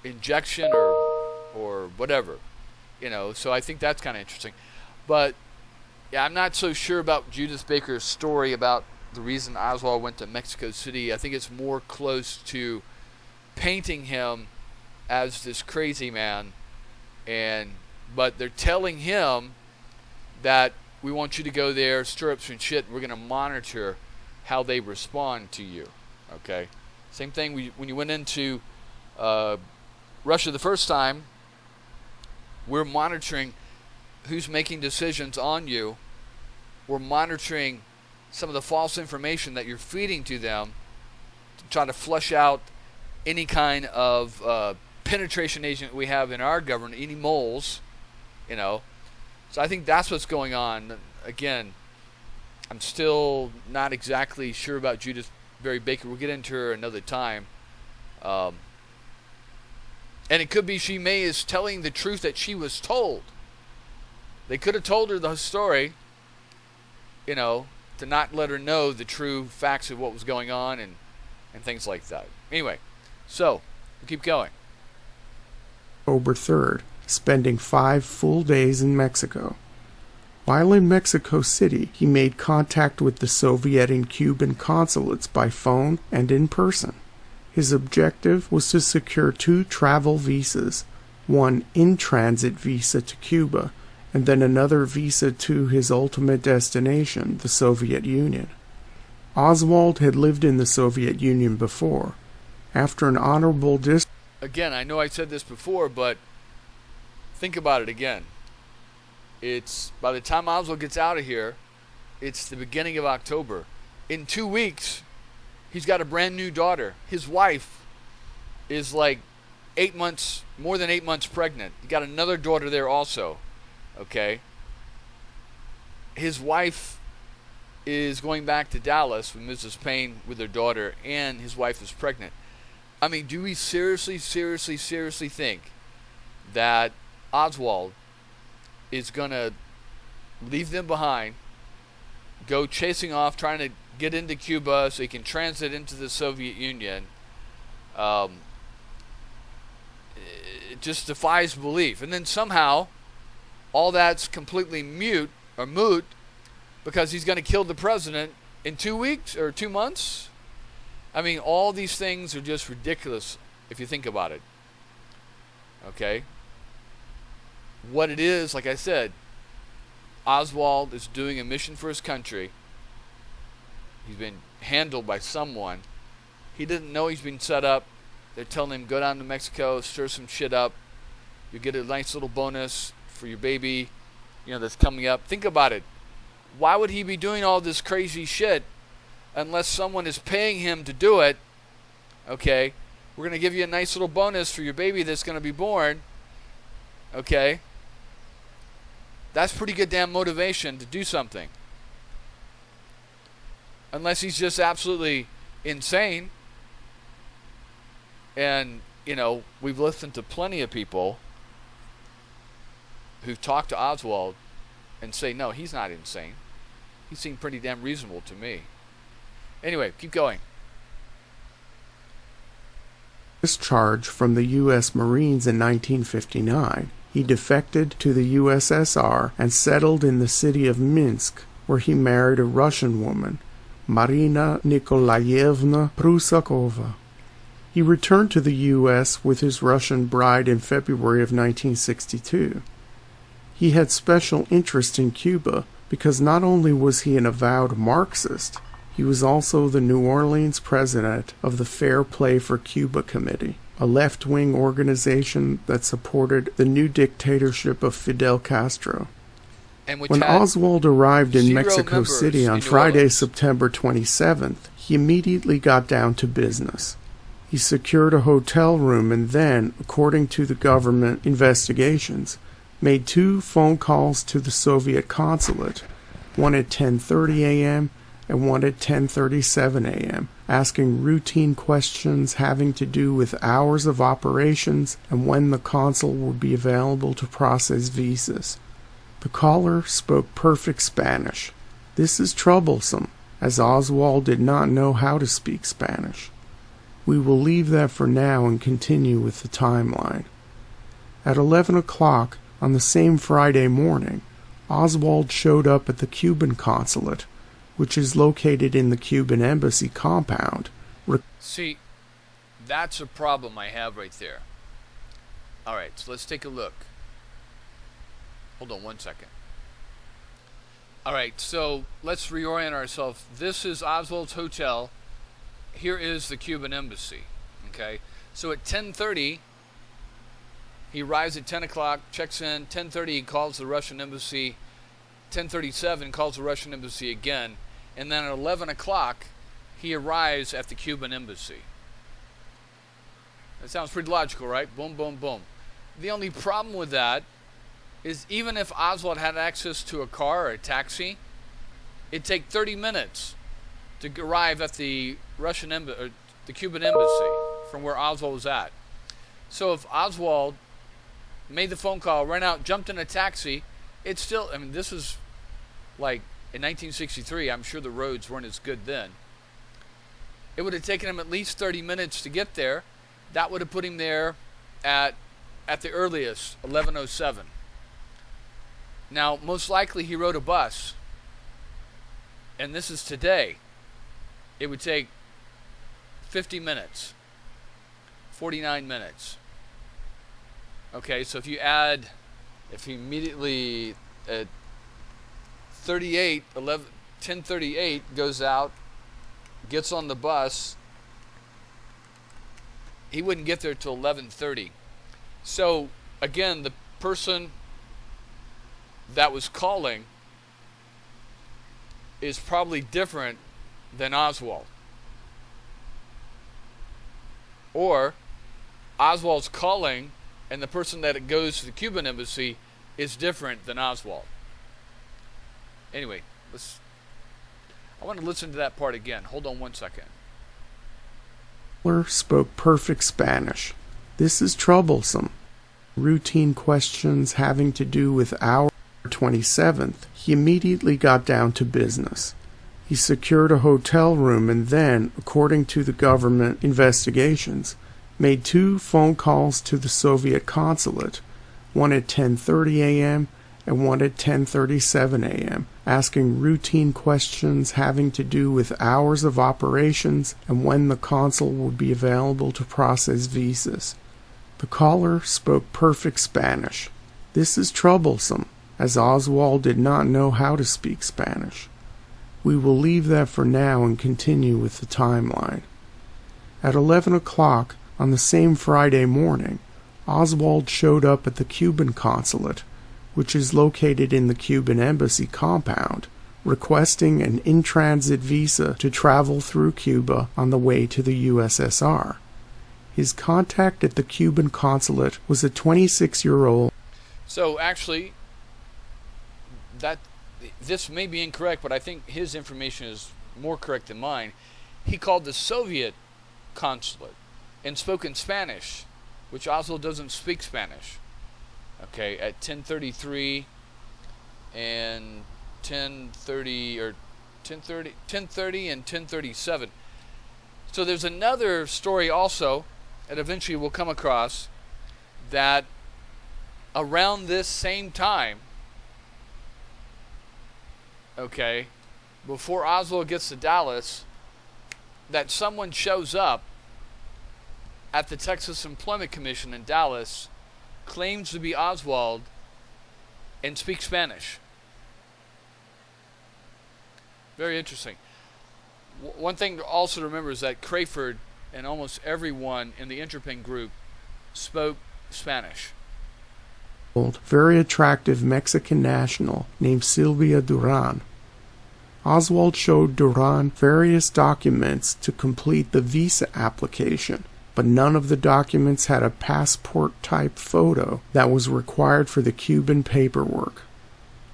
injection or whatever. So I think that's kind of interesting. But yeah, I'm not so sure about Judith Baker's story about the reason Oswald went to Mexico City. I think it's more close to painting him as this crazy man, but they're telling him that we want you to go there, stir up some shit, and we're going to monitor how they respond to you. Okay? Same thing when you went into Russia the first time. We're monitoring who's making decisions on you. We're monitoring some of the false information that you're feeding to them to try to flush out any kind of penetration agent we have in our government, any moles, So I think that's what's going on. Again, I'm still not exactly sure about Judith Barry Baker. We'll get into her another time. And it could be she may is telling the truth that she was told. They could have told her the story, to not let her know the true facts of what was going on and things like that. Anyway, so we'll keep going. October 3rd, spending 5 full days in Mexico. While in Mexico City, he made contact with the Soviet and Cuban consulates by phone and in person. His objective was to secure 2 travel visas, one in-transit visa to Cuba, and then another visa to his ultimate destination, the Soviet Union. Oswald had lived in the Soviet Union before. After an honorable Again, I know I said this before, but think about it again. It's by the time Oswald gets out of here, it's the beginning of October. In 2 weeks, he's got a brand new daughter. His wife is like 8 months, more than 8 months pregnant. He got another daughter there also. Okay? His wife is going back to Dallas with Mrs. Payne with her daughter, and his wife is pregnant. I mean, do we seriously think that Oswald is going to leave them behind, go chasing off, trying to get into Cuba so he can transit into the Soviet Union? It just defies belief. And then somehow all that's completely moot because he's going to kill the president in 2 weeks or 2 months. I mean, all these things are just ridiculous if you think about it. Okay? What it is, like I said, Oswald is doing a mission for his country. He's been handled by someone. He didn't know he's been set up. They're telling him, go down to Mexico, stir some shit up. You get a nice little bonus for your baby, that's coming up. Think about it. Why would he be doing all this crazy shit unless someone is paying him to do it? Okay, we're going to give you a nice little bonus for your baby that's going to be born. Okay, that's pretty good damn motivation to do something. Unless he's just absolutely insane. And, we've listened to plenty of people who've talked to Oswald and say, no, he's not insane. He seemed pretty damn reasonable to me. Anyway, keep going. Discharged from the U.S. Marines in 1959, he defected to the USSR and settled in the city of Minsk, where he married a Russian woman, Marina Nikolaevna Prusakova. He returned to the U.S. with his Russian bride in February of 1962. He had special interest in Cuba because not only was he an avowed Marxist, he was also the New Orleans president of the Fair Play for Cuba Committee, a left-wing organization that supported the new dictatorship of Fidel Castro. When Oswald arrived in Mexico City on Friday, September 27th, he immediately got down to business. He secured a hotel room and then, according to the government investigations, made 2 phone calls to the Soviet consulate, one at 10:30 a.m. and one at 10:37 a.m., asking routine questions having to do with hours of operations and when the consul would be available to process visas. The caller spoke perfect Spanish. This is troublesome, as Oswald did not know how to speak Spanish. We will leave that for now and continue with the timeline. At 11 o'clock on the same Friday morning, Oswald showed up at the Cuban consulate, which is located in the Cuban embassy compound. See, that's a problem I have right there. Alright, so let's take a look. Hold on 1 second. Alright, so let's reorient ourselves. This is Oswald's hotel. Here is the Cuban embassy. Okay, so at 10:30, he arrives at 10 o'clock, checks in. 10:30, he calls the Russian embassy. 10:37, calls the Russian embassy again. And then at 11 o'clock, he arrives at the Cuban embassy. That sounds pretty logical, right? Boom, boom, boom. The only problem with that is even if Oswald had access to a car or a taxi, it'd take 30 minutes to arrive at the the Cuban embassy from where Oswald was at. So if Oswald made the phone call, ran out, jumped in a taxi, it's still, I mean, this was like in 1963, I'm sure the roads weren't as good then. It would have taken him at least 30 minutes to get there. That would have put him there at the earliest, 11:07. Now, most likely he rode a bus. And this is today. It would take 50 minutes. 49 minutes. Okay, so if he immediately at 10:38 goes out, gets on the bus, he wouldn't get there till 11:30. So again, the person that was calling is probably different than Oswald. Or Oswald's calling and the person that it goes to the Cuban embassy is different than Oswald. Anyway, I want to listen to that part again. Hold on one second. Spoke perfect Spanish. This is troublesome. Routine questions having to do with our 27th, he immediately got down to business. He secured a hotel room and then, according to the government investigations, made 2 phone calls to the Soviet consulate, one at 10:30 a.m. and one at 10:37 a.m., asking routine questions having to do with hours of operations and when the consul would be available to process visas. The caller spoke perfect Spanish. This is troublesome, as Oswald did not know how to speak Spanish. We will leave that for now and continue with the timeline. At 11 o'clock on the same Friday morning, Oswald showed up at the Cuban consulate, which is located in the Cuban embassy compound, requesting an in-transit visa to travel through Cuba on the way to the USSR. His contact at the Cuban consulate was a 26-year-old. So actually, this may be incorrect, but I think his information is more correct than mine. He called the Soviet consulate and spoke in Spanish, which Oswald doesn't speak Spanish. Okay, at 10:33 and 10:30 or 10:30 and 10:37. So there's another story also that eventually we'll come across, that around this same time, okay, before Oswald gets to Dallas, that someone shows up at the Texas Employment Commission in Dallas, claims to be Oswald, and speaks Spanish. Very interesting. One thing also to remember is that Crayford and almost everyone in the Interpeng group spoke Spanish. Very attractive Mexican national named Sylvia Duran. Oswald showed Duran various documents to complete the visa application, but none of the documents had a passport-type photo that was required for the Cuban paperwork.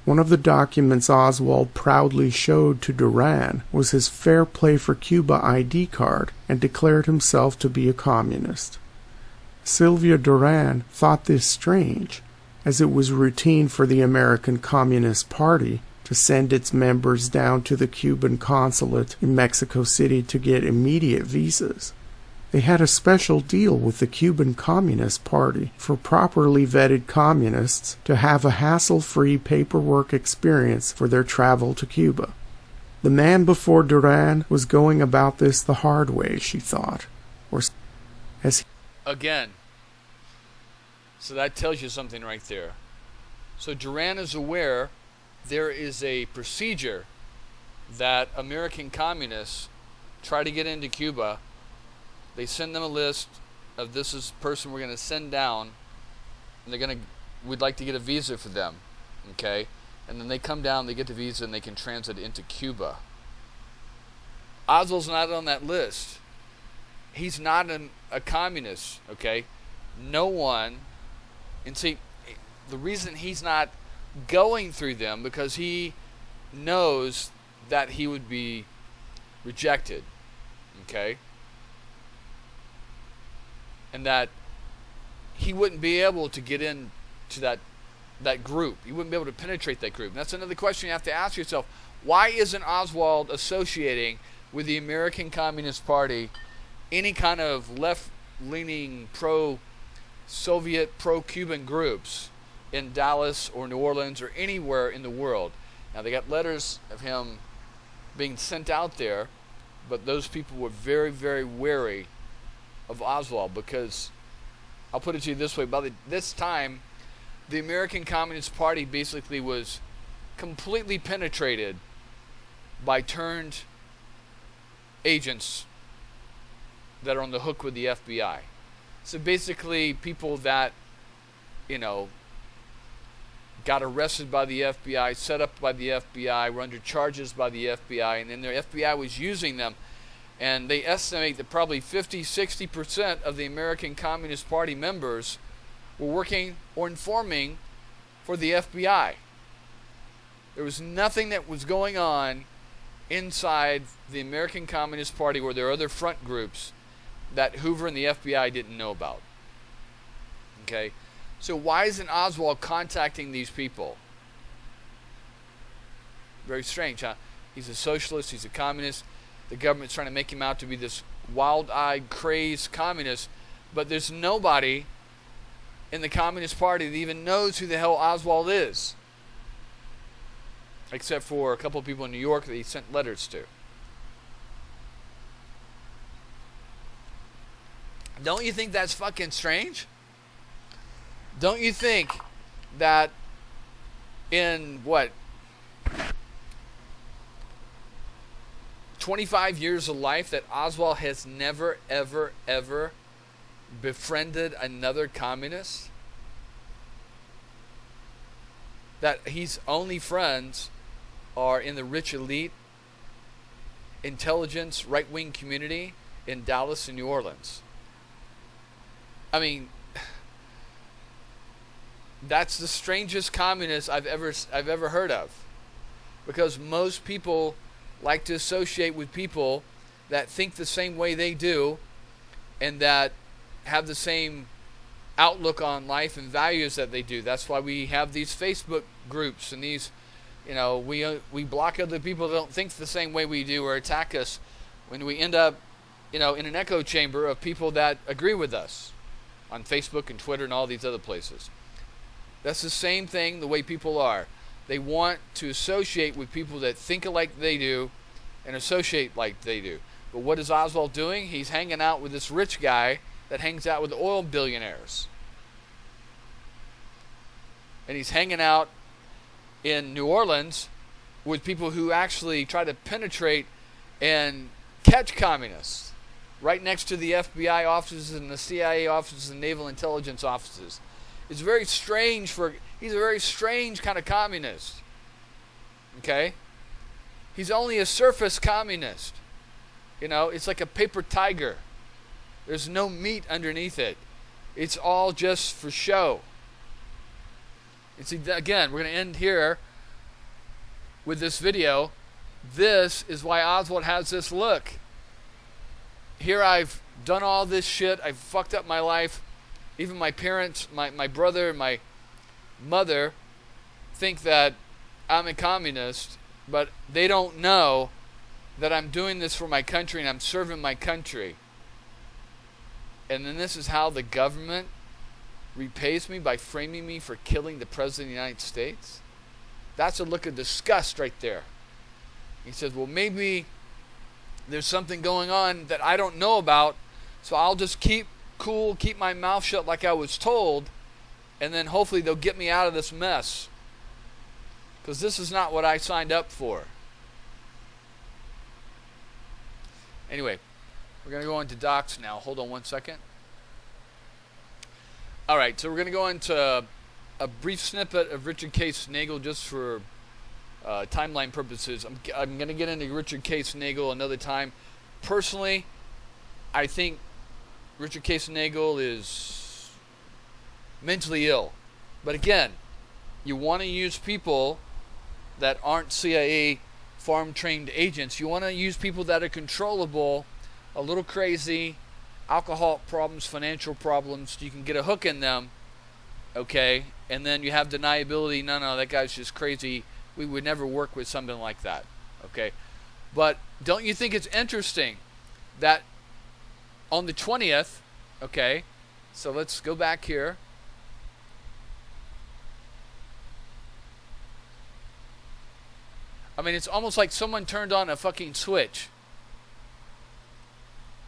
One of the documents Oswald proudly showed to Duran was his Fair Play for Cuba ID card and declared himself to be a communist. Sylvia Duran thought this strange, as it was routine for the American Communist Party to send its members down to the Cuban consulate in Mexico City to get immediate visas. They had a special deal with the Cuban Communist Party for properly vetted communists to have a hassle-free paperwork experience for their travel to Cuba. The man before Duran was going about this the hard way, she thought. Again, so that tells you something right there. So Duran is aware there is a procedure that American communists try to get into Cuba. They send them a list of this is the person we're going to send down, and we'd like to get a visa for them, okay? And then they come down, they get the visa, and they can transit into Cuba. Oswald's not on that list. He's not a communist, okay? No one, and see, the reason he's not going through them, because he knows that he would be rejected, okay? And that he wouldn't be able to get into that group. He wouldn't be able to penetrate that group. And that's another question you have to ask yourself. Why isn't Oswald associating with the American Communist Party, any kind of left-leaning pro-Soviet, pro-Cuban groups in Dallas or New Orleans or anywhere in the world? Now, they got letters of him being sent out there, but those people were very, very wary of Oswald because, I'll put it to you this way, by this time, the American Communist Party basically was completely penetrated by turned agents that are on the hook with the FBI. So basically people that, got arrested by the FBI, set up by the FBI, were under charges by the FBI, and then the FBI was using them. And they estimate that probably 50-60% of the American Communist Party members were working or informing for the FBI. There was nothing that was going on inside the American Communist Party or their other front groups that Hoover and the FBI didn't know about. Okay? So why isn't Oswald contacting these people? Very strange, huh? He's a socialist, he's a communist. The government's trying to make him out to be this wild-eyed, crazed communist, but there's nobody in the Communist Party that even knows who the hell Oswald is, except for a couple of people in New York that he sent letters to. Don't you think that's fucking strange? Don't you think that in, 25 years of life that Oswald has never, ever, ever befriended another communist? That his only friends are in the rich elite, intelligence, right-wing community in Dallas and New Orleans. I mean, that's the strangest communist I've ever heard of, because most people like to associate with people that think the same way they do and that have the same outlook on life and values that they do. That's why we have these Facebook groups and these, we block other people that don't think the same way we do or attack us when we end up, in an echo chamber of people that agree with us on Facebook and Twitter and all these other places. That's the same thing the way people are. They want to associate with people that think like they do and associate like they do. But what is Oswald doing? He's hanging out with this rich guy that hangs out with oil billionaires. And he's hanging out in New Orleans with people who actually try to penetrate and catch communists right next to the FBI offices and the CIA offices and naval intelligence offices. It's very strange he's a very strange kind of communist. Okay? He's only a surface communist. It's like a paper tiger. There's no meat underneath it. It's all just for show. And see, again, we're going to end here with this video. This is why Oswald has this look. Here I've done all this shit. I've fucked up my life. Even my parents, my brother, my mother think that I'm a communist, but they don't know that I'm doing this for my country and I'm serving my country. And then this is how the government repays me by framing me for killing the President of the United States? That's a look of disgust right there. He says, well, maybe there's something going on that I don't know about, so I'll just keep cool, keep my mouth shut like I was told, and then hopefully they'll get me out of this mess. Because this is not what I signed up for. Anyway, we're going to go into docs now. Hold on one second. Alright, so we're going to go into a brief snippet of Richard K. Snagel just for timeline purposes. I'm going to get into Richard K. Snagel another time. Personally, I think Richard K. Snagel is mentally ill. But again, you want to use people that aren't CIA farm-trained agents. You want to use people that are controllable, a little crazy, alcohol problems, financial problems. You can get a hook in them, okay? And then you have deniability. No, that guy's just crazy. We would never work with something like that, okay? But don't you think it's interesting that on the 20th, okay, so let's go back here. I mean, it's almost like someone turned on a fucking switch.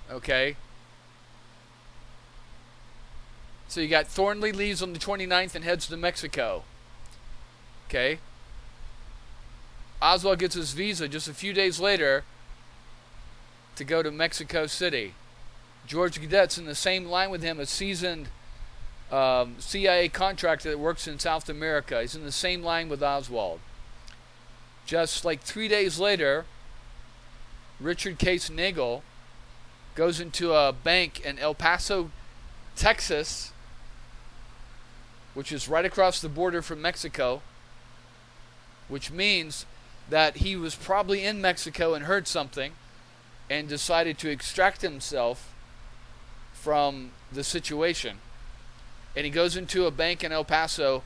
Okay? So you got Thornley leaves on the 29th and heads to Mexico. Okay? Oswald gets his visa just a few days later to go to Mexico City. George Gadet's in the same line with him, a seasoned CIA contractor that works in South America. He's in the same line with Oswald. Just like 3 days later, Richard Case Nagel goes into a bank in El Paso, Texas, which is right across the border from Mexico, which means that he was probably in Mexico and heard something and decided to extract himself from the situation. And he goes into a bank in El Paso,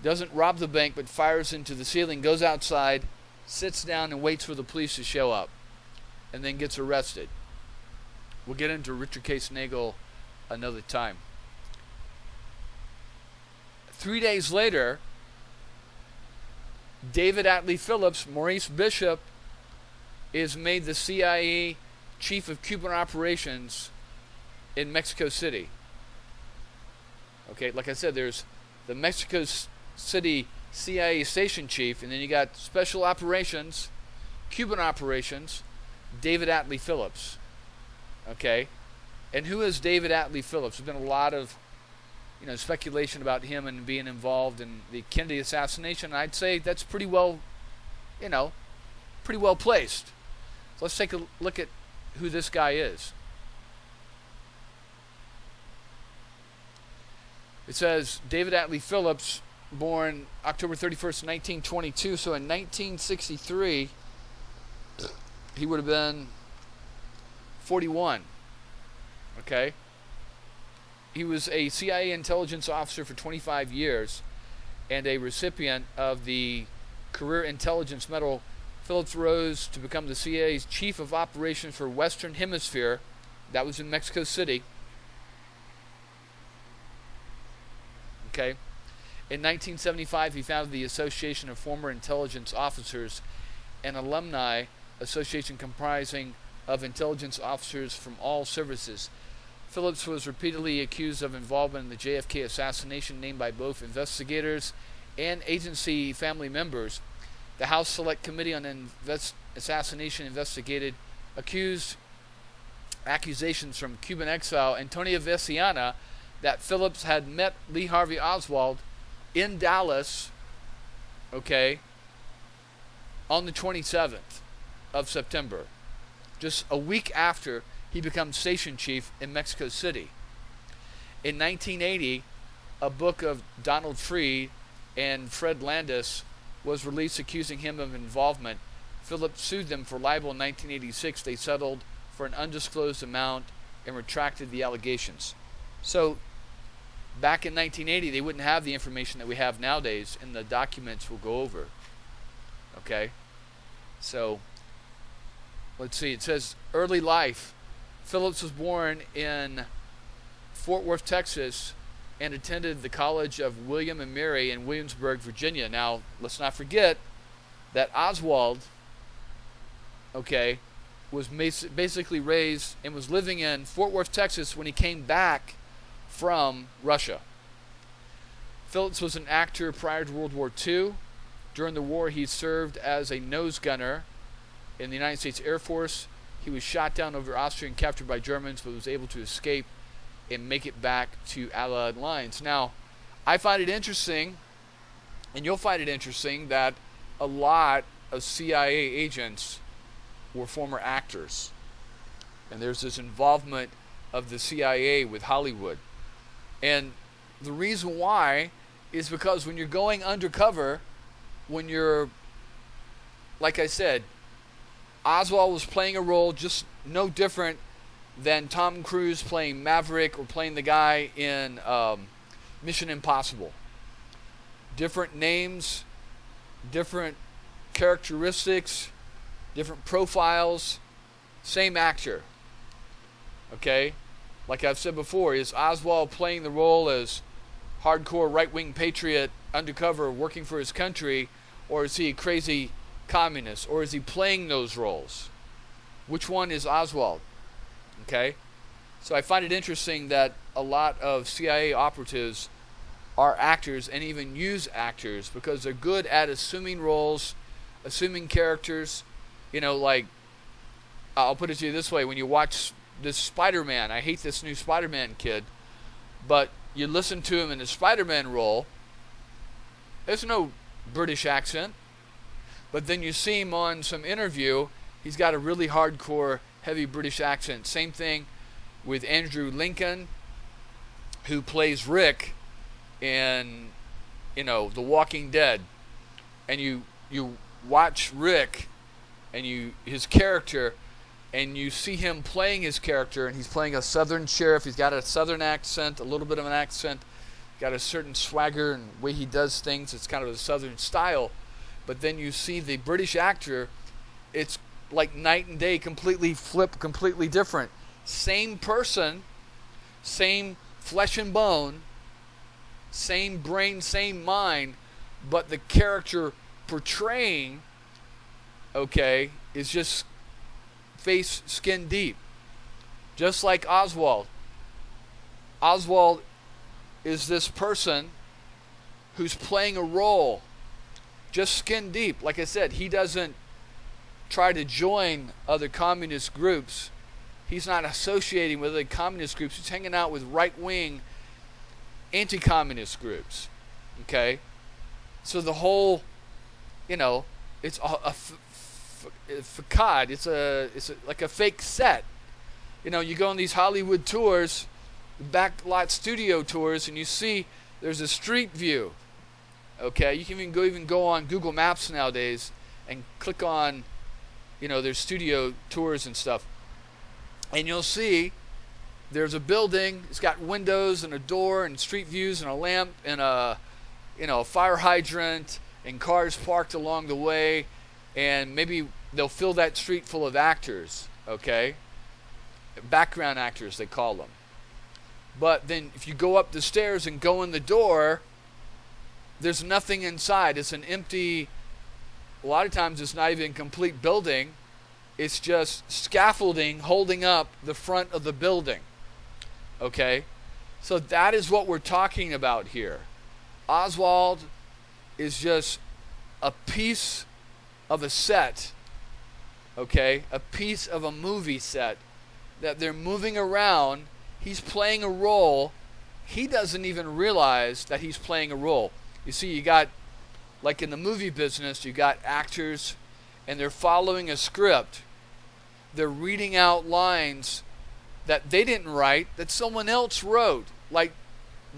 doesn't rob the bank, but fires into the ceiling, goes outside, sits down and waits for the police to show up, and then gets arrested. We'll get into Richard Case Nagel another time. 3 days later, David Atlee Phillips, Maurice Bishop, is made the CIA Chief of Cuban Operations in Mexico City. Okay, like I said, there's the Mexico City CIA Station Chief, and then you got Special Operations, Cuban Operations, David Atlee Phillips. Okay, and who is David Atlee Phillips? There's been a lot of speculation about him and being involved in the Kennedy assassination. I'd say that's pretty well placed. So let's take a look at who this guy is. It says David Atlee Phillips, born October 31st, 1922. So in 1963, he would have been 41. Okay? He was a CIA intelligence officer for 25 years and a recipient of the Career Intelligence Medal. Phillips rose to become the CIA's Chief of Operations for Western Hemisphere. That was in Mexico City. Okay. In 1975, he founded the Association of Former Intelligence Officers, an alumni association comprising of intelligence officers from all services. Phillips was repeatedly accused of involvement in the JFK assassination, named by both investigators and agency family members. The House Select Committee on Assassination investigated accusations from Cuban exile Antonio Veciana that Phillips had met Lee Harvey Oswald in Dallas, okay, on the 27th of September, just a week after he becomes station chief in Mexico City. In 1980, a book of Donald Freed and Fred Landis was released accusing him of involvement. Phillips sued them for libel in 1986. They settled for an undisclosed amount and retracted the allegations. So, back in 1980, they wouldn't have the information that we have nowadays, and the documents will go over. Okay? So, let's see. It says, early life. Phillips was born in Fort Worth, Texas, and attended the College of William and Mary in Williamsburg, Virginia. Now, let's not forget that Oswald, okay, was basically raised and was living in Fort Worth, Texas when he came back from Russia. Phillips was an actor prior to World War II. During the war, he served as a nose gunner in the United States Air Force. He was shot down over Austria and captured by Germans, but was able to escape and make it back to Allied lines. Now, I find it interesting, and you'll find it interesting, that a lot of CIA agents were former actors. And there's this involvement of the CIA with Hollywood. And the reason why is because when you're going undercover, when you're like I said, Oswald was playing a role just no different than Tom Cruise playing Maverick or playing the guy in Mission Impossible. Different names, different characteristics, different profiles, same actor. Okay? Like I've said before, is Oswald playing the role as hardcore right-wing patriot undercover working for his country, or is he a crazy communist, or is he playing those roles? Which one is Oswald? Okay? So I find it interesting that a lot of CIA operatives are actors and even use actors because they're good at assuming roles, assuming characters. You know, like, I'll put it to you this way. When you watch this Spider-Man, I hate this new Spider-Man kid, but you listen to him in his Spider-Man role, there's no British accent. But then you see him on some interview, he's got a really hardcore, heavy British accent. Same thing with Andrew Lincoln, who plays Rick in, The Walking Dead. And you watch Rick and his character, and you see him playing his character, and he's playing a southern sheriff. He's got a southern accent, a little bit of an accent, got a certain swagger and way he does things. It's kind of a southern style. But then you see the British actor, it's like night and day, completely flip, completely different. Same person, same flesh and bone, same brain, same mind, but the character portraying, is just face skin deep. Just like Oswald. Oswald is this person who's playing a role just skin deep. Like I said, he doesn't try to join other communist groups. He's not associating with other communist groups. He's hanging out with right-wing anti-communist groups. Okay? So the whole, it's a facade. It's like a fake set. You go on these Hollywood tours, backlot studio tours, and you see there's a street view. Okay, you can even go on Google Maps nowadays and click on, their studio tours and stuff, and you'll see there's a building. It's got windows and a door and street views and a lamp and a fire hydrant and cars parked along the way, and maybe they'll fill that street full of actors. Okay, background actors they call them. But then if you go up the stairs and go in the door, there's nothing inside. It's an empty, a lot of times it's not even a complete building. It's just scaffolding holding up the front of the building. Okay? So that is what we're talking about here. Oswald is just a piece of a set. Okay? A piece of a movie set that they're moving around. He's playing a role. He doesn't even realize that he's playing a role. You see, you got, like in the movie business, you got actors, and they're following a script. They're reading out lines that they didn't write, that someone else wrote, like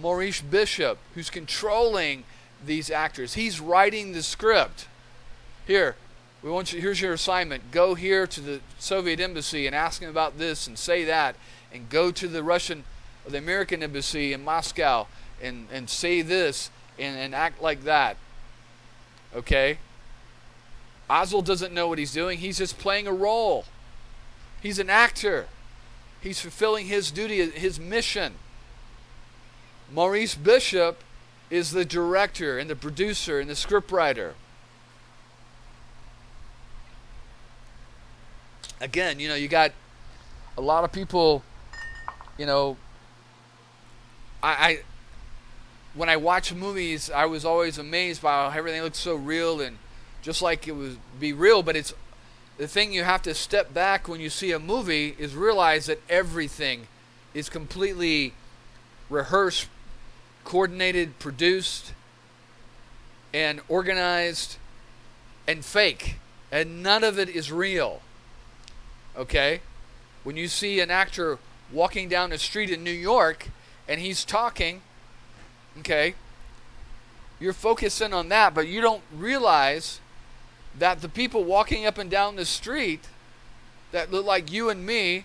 Maurice Bishop, who's controlling these actors. He's writing the script. Here, here's your assignment. Go here to the Soviet embassy and ask them about this and say that, and go to the American embassy in Moscow and say this. And act like that. Okay? Oswald doesn't know what he's doing. He's just playing a role. He's an actor. He's fulfilling his duty, his mission. Maurice Bishop is the director and the producer and the scriptwriter. Again, you got a lot of people, when I watch movies, I was always amazed by how everything looks so real and just like it would be real. But it's the thing you have to step back when you see a movie is realize that everything is completely rehearsed, coordinated, produced, and organized, and fake. And none of it is real. Okay? When you see an actor walking down the street in New York and he's talking, okay, you're focusing on that, but you don't realize that the people walking up and down the street that look like you and me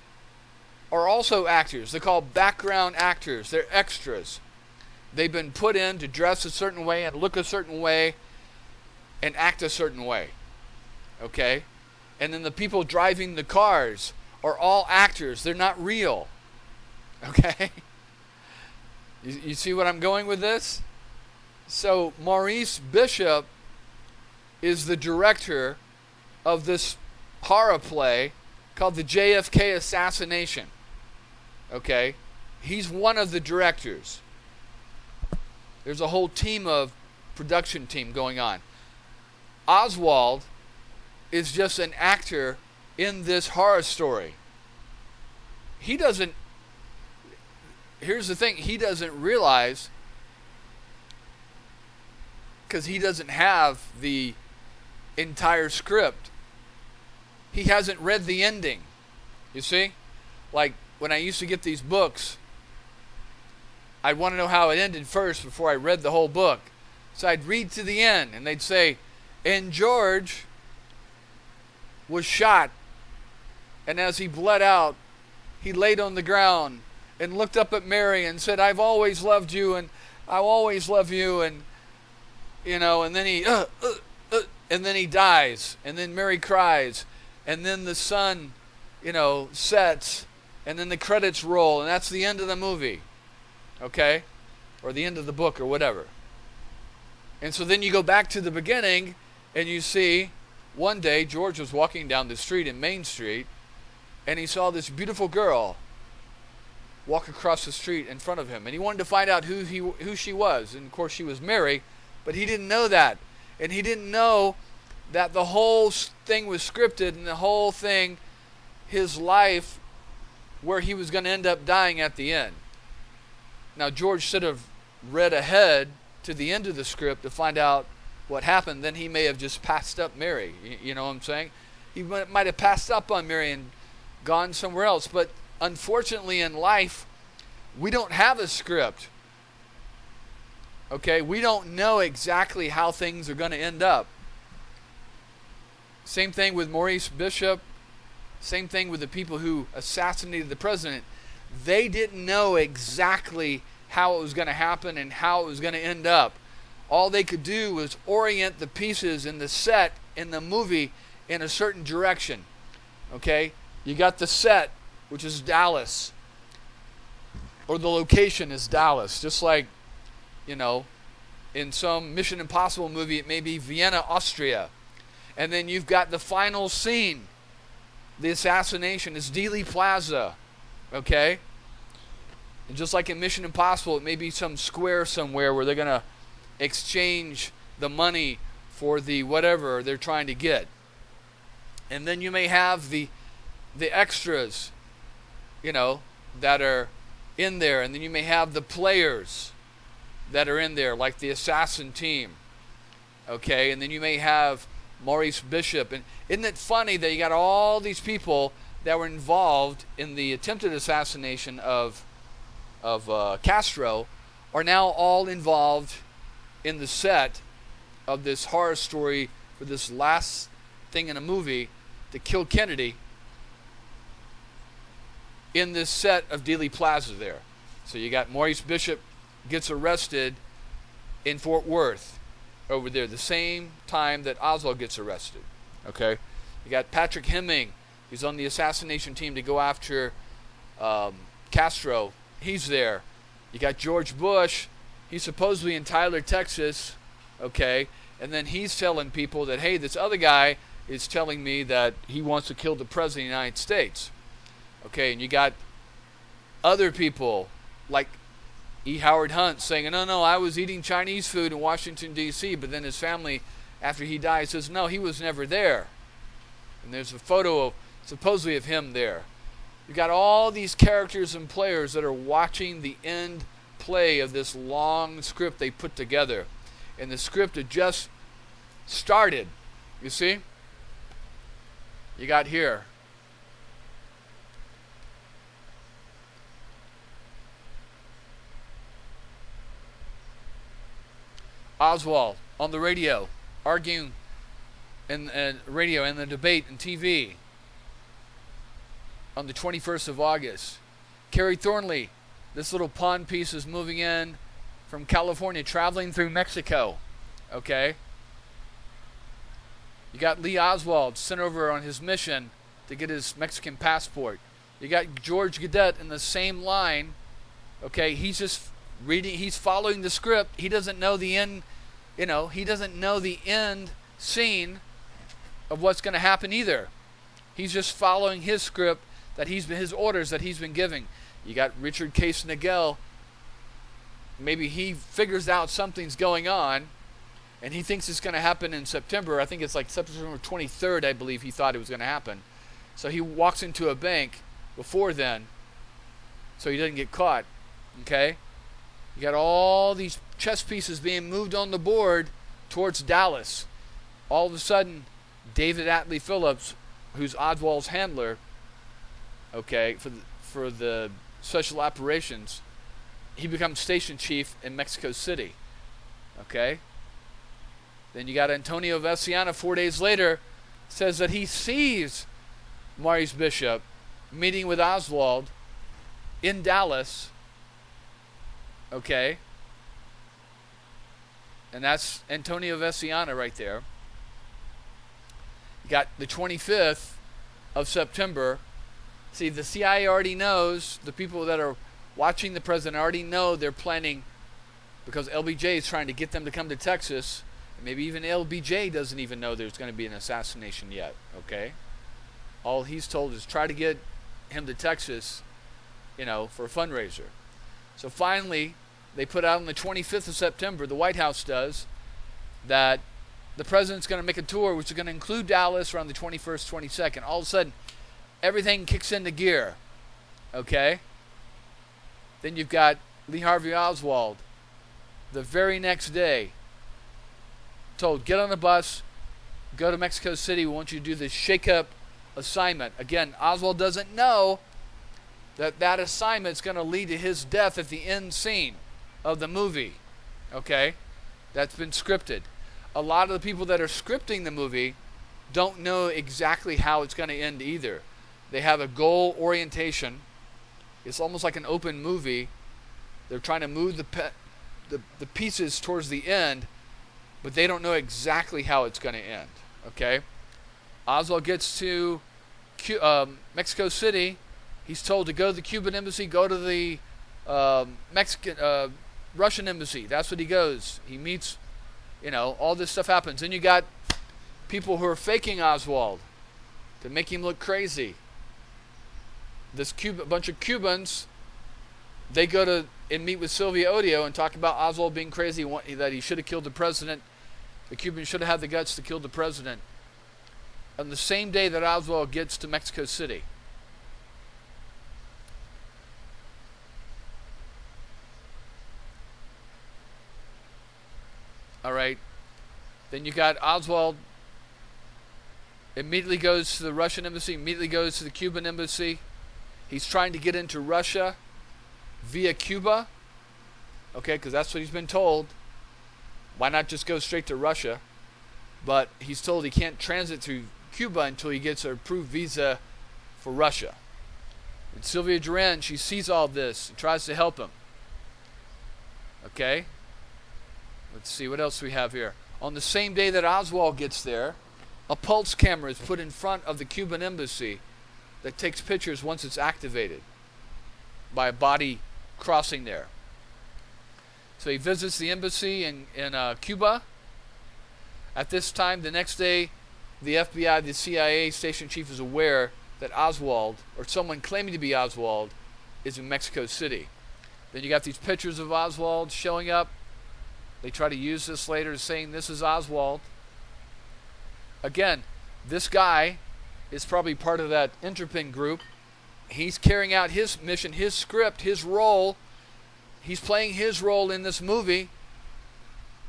are also actors. They're called background actors. They're extras. They've been put in to dress a certain way and look a certain way and act a certain way. Okay? And then the people driving the cars are all actors. They're not real. Okay? You see what I'm going with this? So Maurice Bishop is the director of this horror play called the JFK Assassination. Okay? He's one of the directors. There's a whole production team going on. Oswald is just an actor in this horror story. Here's the thing, he doesn't realize, because he doesn't have the entire script, he hasn't read the ending. You see? Like, when I used to get these books, I'd want to know how it ended first before I read the whole book. So I'd read to the end, and they'd say, and George was shot, and as he bled out, he laid on the ground and looked up at Mary and said, I've always loved you, and I'll always love you, and and then he dies, and then Mary cries, and then the sun, sets, and then the credits roll, and that's the end of the movie. Okay? Or the end of the book or whatever. And so then you go back to the beginning and you see one day George was walking down the street in Main Street and he saw this beautiful girl walk across the street in front of him, and he wanted to find out who she was, and of course she was Mary, but he didn't know that. And he didn't know that the whole thing was scripted, and the whole thing, his life, where he was going to end up dying at the end. Now, George should have read ahead to the end of the script to find out what happened. Then he may have just passed up Mary. You know what I'm saying? He might have passed up on Mary and gone somewhere else. But unfortunately in life, we don't have a script. Okay? We don't know exactly how things are going to end up. Same thing with Maurice Bishop. Same thing with the people who assassinated the president. They didn't know exactly how it was going to happen and how it was going to end up. All they could do was orient the pieces in the set, in the movie, in a certain direction. Okay? You got the set, which is Dallas. Or the location is Dallas. Just like, in some Mission Impossible movie, it may be Vienna, Austria. And then you've got the final scene. The assassination is Dealey Plaza. Okay? And just like in Mission Impossible, it may be some square somewhere where they're going to exchange the money for the whatever they're trying to get. And then you may have the extras, that are in there. And then you may have the players that are in there, like the assassin team. Okay? And then you may have Maurice Bishop. And isn't it funny that you got all these people that were involved in the attempted assassination of Castro are now all involved in the set of this horror story for this last thing in a movie to kill Kennedy in this set of Dealey Plaza there. So you got Maurice Bishop gets arrested in Fort Worth over there the same time that Oswald gets arrested. Okay? You got Patrick Hemming. He's on the assassination team to go after Castro. He's there. You got George Bush. He's supposedly in Tyler, Texas. Okay? And then he's telling people that, hey, this other guy is telling me that he wants to kill the President of the United States. Okay? And you got other people like E. Howard Hunt saying, no, I was eating Chinese food in Washington, D.C., but then his family, after he died, says, no, he was never there. And there's a photo of supposedly of him there. You've got all these characters and players that are watching the end play of this long script they put together. And the script had just started. You see? You got here. Oswald on the radio arguing and radio and the debate and TV on the 21st of August. Kerry Thornley, this little pawn piece, is moving in from California, traveling through Mexico. Okay? You got Lee Oswald sent over on his mission to get his Mexican passport. You got George Gadet in the same line. Okay? He's just reading, he's following the script. He doesn't know the end, he doesn't know the end scene of what's going to happen either. He's just following his script, his orders that he's been giving. You got Richard Case Nagel. Maybe he figures out something's going on, and he thinks it's going to happen in September. I think it's like September 23rd, I believe he thought it was going to happen. So he walks into a bank before then, so he doesn't get caught. Okay? You got all these chess pieces being moved on the board towards Dallas. All of a sudden, David Atlee Phillips, who's Oswald's handler, okay, for the special operations, he becomes station chief in Mexico City. Okay? Then you got Antonio Veciana 4 days later, says that he sees Maurice Bishop meeting with Oswald in Dallas. Okay? And that's Antonio Veciana right there. You got the 25th of September. See, the CIA already knows, the people that are watching the president already know they're planning, because LBJ is trying to get them to come to Texas. And maybe even LBJ doesn't even know there's going to be an assassination yet. Okay? All he's told is try to get him to Texas, for a fundraiser. So finally, they put out on the 25th of September, the White House does, that the president's going to make a tour, which is going to include Dallas around the 21st, 22nd. All of a sudden, everything kicks into gear. Okay? Then you've got Lee Harvey Oswald, the very next day, told, get on a bus, go to Mexico City, we want you to do this shake-up assignment. Again, Oswald doesn't know that assignment's going to lead to his death at the end scene of the movie. Okay? That's been scripted. A lot of the people that are scripting the movie don't know exactly how it's going to end either. They have a goal orientation. It's almost like an open movie. They're trying to move the pieces towards the end, but they don't know exactly how it's going to end. Okay? Oswald gets to Mexico City. He's told to go to the Cuban embassy, go to the Russian embassy. That's what he goes. He meets, all this stuff happens. Then you got people who are faking Oswald to make him look crazy. This bunch of Cubans, they go to and meet with Sylvia Odio and talk about Oswald being crazy, that he should have killed the president. The Cubans should have had the guts to kill the president. On the same day that Oswald gets to Mexico City. All right. Then you got Oswald immediately goes to the Russian embassy, immediately goes to the Cuban embassy. He's trying to get into Russia via Cuba. Okay, because that's what he's been told. Why not just go straight to Russia? But he's told he can't transit through Cuba until he gets an approved visa for Russia. And Sylvia Duran, she sees all this and tries to help him. Okay? Let's see what else we have here. On the same day that Oswald gets there, a pulse camera is put in front of the Cuban embassy that takes pictures once it's activated by a body crossing there. So he visits the embassy in Cuba. At this time, the next day, the FBI, the CIA station chief is aware that Oswald, or someone claiming to be Oswald, is in Mexico City. Then you got these pictures of Oswald showing up. They try to use this later, saying this is Oswald. Again, this guy is probably part of that Interpin group. He's carrying out his mission, his script, his role. He's playing his role in this movie.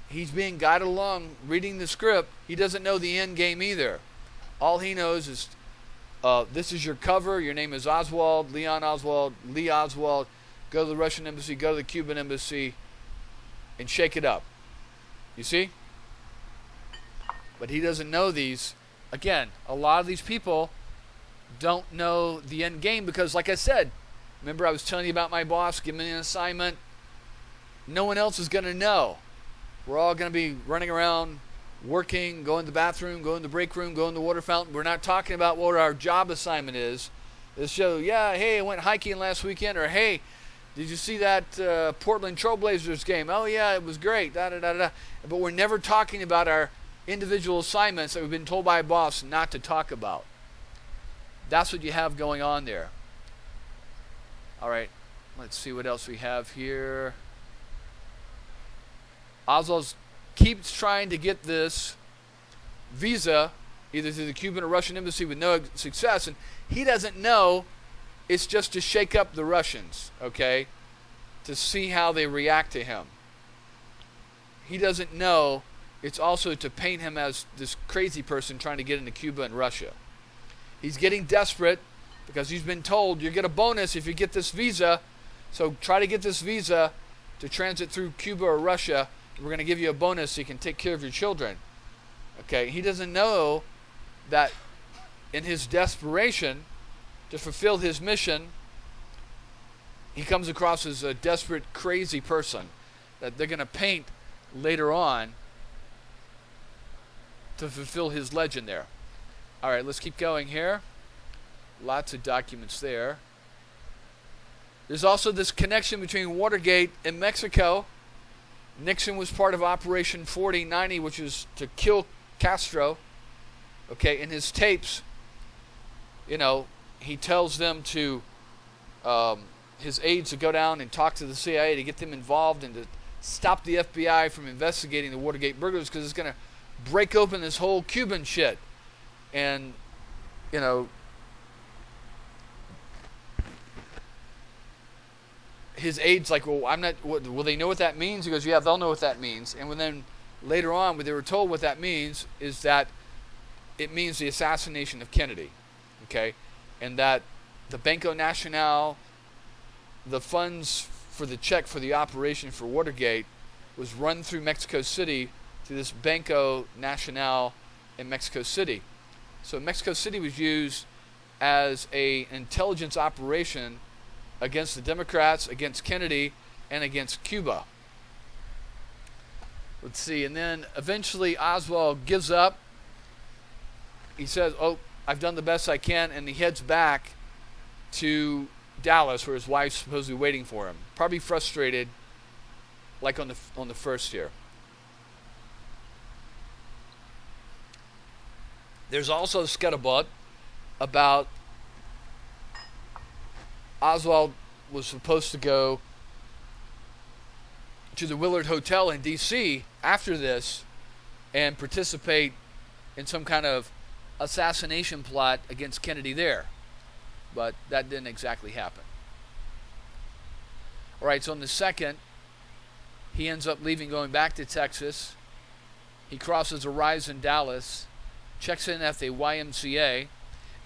He's being guided along, reading the script. He doesn't know the end game either. All he knows is, this is your cover. Your name is Oswald, Leon Oswald, Lee Oswald. Go to the Russian embassy, go to the Cuban embassy, and shake it up. You see? But he doesn't know these. Again, a lot of these people don't know the end game because, like I said, remember I was telling you about my boss giving me an assignment. No one else is going to know. We're all going to be running around, working, going to the bathroom, going to the break room, going to the water fountain. We're not talking about what our job assignment is. This show, yeah, hey, I went hiking last weekend, or hey, did you see that Portland Trailblazers game? Oh, yeah, it was great. Da-da-da-da. But we're never talking about our individual assignments that we've been told by a boss not to talk about. That's what you have going on there. All right, let's see what else we have here. Oswald keeps trying to get this visa either to the Cuban or Russian embassy with no success, and he doesn't know it's just to shake up the Russians, okay, to see how they react to him. He doesn't know it's also to paint him as this crazy person trying to get into Cuba and Russia. He's getting desperate because he's been told you get a bonus if you get this visa, so try to get this visa to transit through Cuba or Russia. We're going to give you a bonus so you can take care of your children. Okay, he doesn't know that in his desperation to fulfill his mission, he comes across as a desperate, crazy person that they're going to paint later on to fulfill his legend there. All right, let's keep going here. Lots of documents there. There's also this connection between Watergate and Mexico. Nixon was part of Operation 4090, which is to kill Castro. Okay, in his tapes, he tells them to, his aides to go down and talk to the CIA to get them involved and to stop the FBI from investigating the Watergate burglars because it's going to break open this whole Cuban shit. And, his aides like, well, I'm not. Will they know what that means? He goes, yeah, they'll know what that means. And then later on, when they were told what that means, is that it means the assassination of Kennedy, okay, and that the Banco Nacional, the funds for the check for the operation for Watergate, was run through Mexico City to this Banco Nacional in Mexico City. So Mexico City was used as an intelligence operation against the Democrats, against Kennedy, and against Cuba. Let's see, and then eventually Oswald gives up. He says, oh, I've done the best I can, and he heads back to Dallas, where his wife's supposedly waiting for him. Probably frustrated, like on the first year. There's also scuttlebutt about Oswald was supposed to go to the Willard Hotel in D.C. after this and participate in some kind of assassination plot against Kennedy there. But that didn't exactly happen. All right, so on the 2nd, he ends up leaving, going back to Texas. He crosses a rise in Dallas, checks in at the YMCA,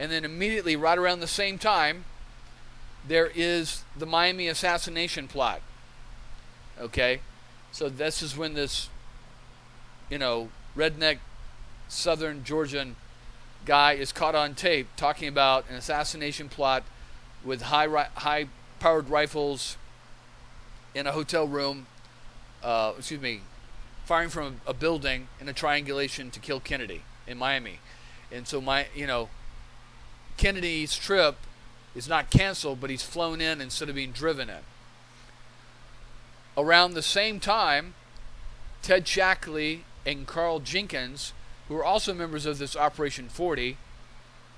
and then immediately, right around the same time, there is the Miami assassination plot. Okay? So this is when this, redneck southern Georgian guy is caught on tape talking about an assassination plot with high-powered rifles in a hotel room, firing from a building in a triangulation to kill Kennedy in Miami. And so Kennedy's trip is not canceled, but he's flown in instead of being driven in. Around the same time, Ted Shackley and Carl Jenkins, who are also members of this Operation 40,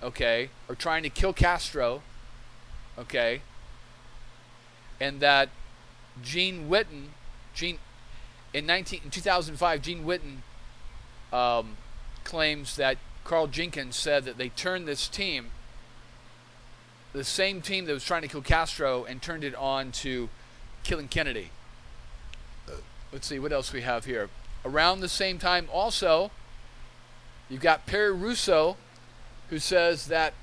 okay, are trying to kill Castro, okay, and that in 2005, Gene Whitten claims that Carl Jenkins said that they turned this team, the same team that was trying to kill Castro, and turned it on to killing Kennedy. Let's see what else we have here. Around the same time also, you've got Perry Russo, who says that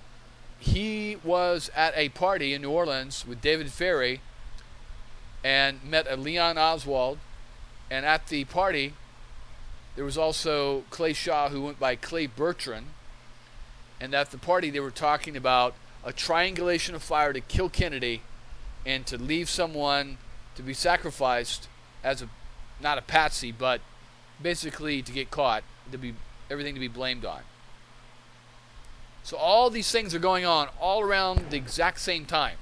he was at a party in New Orleans with David Ferrie and met a Leon Oswald, and at the party There was also Clay Shaw, who went by Clay Bertrand, and at the party they were talking about a triangulation of fire to kill Kennedy and to leave someone to be sacrificed as a, not a patsy, but basically to get caught, to be everything to be blamed on. So all these things are going on all around the exact same time.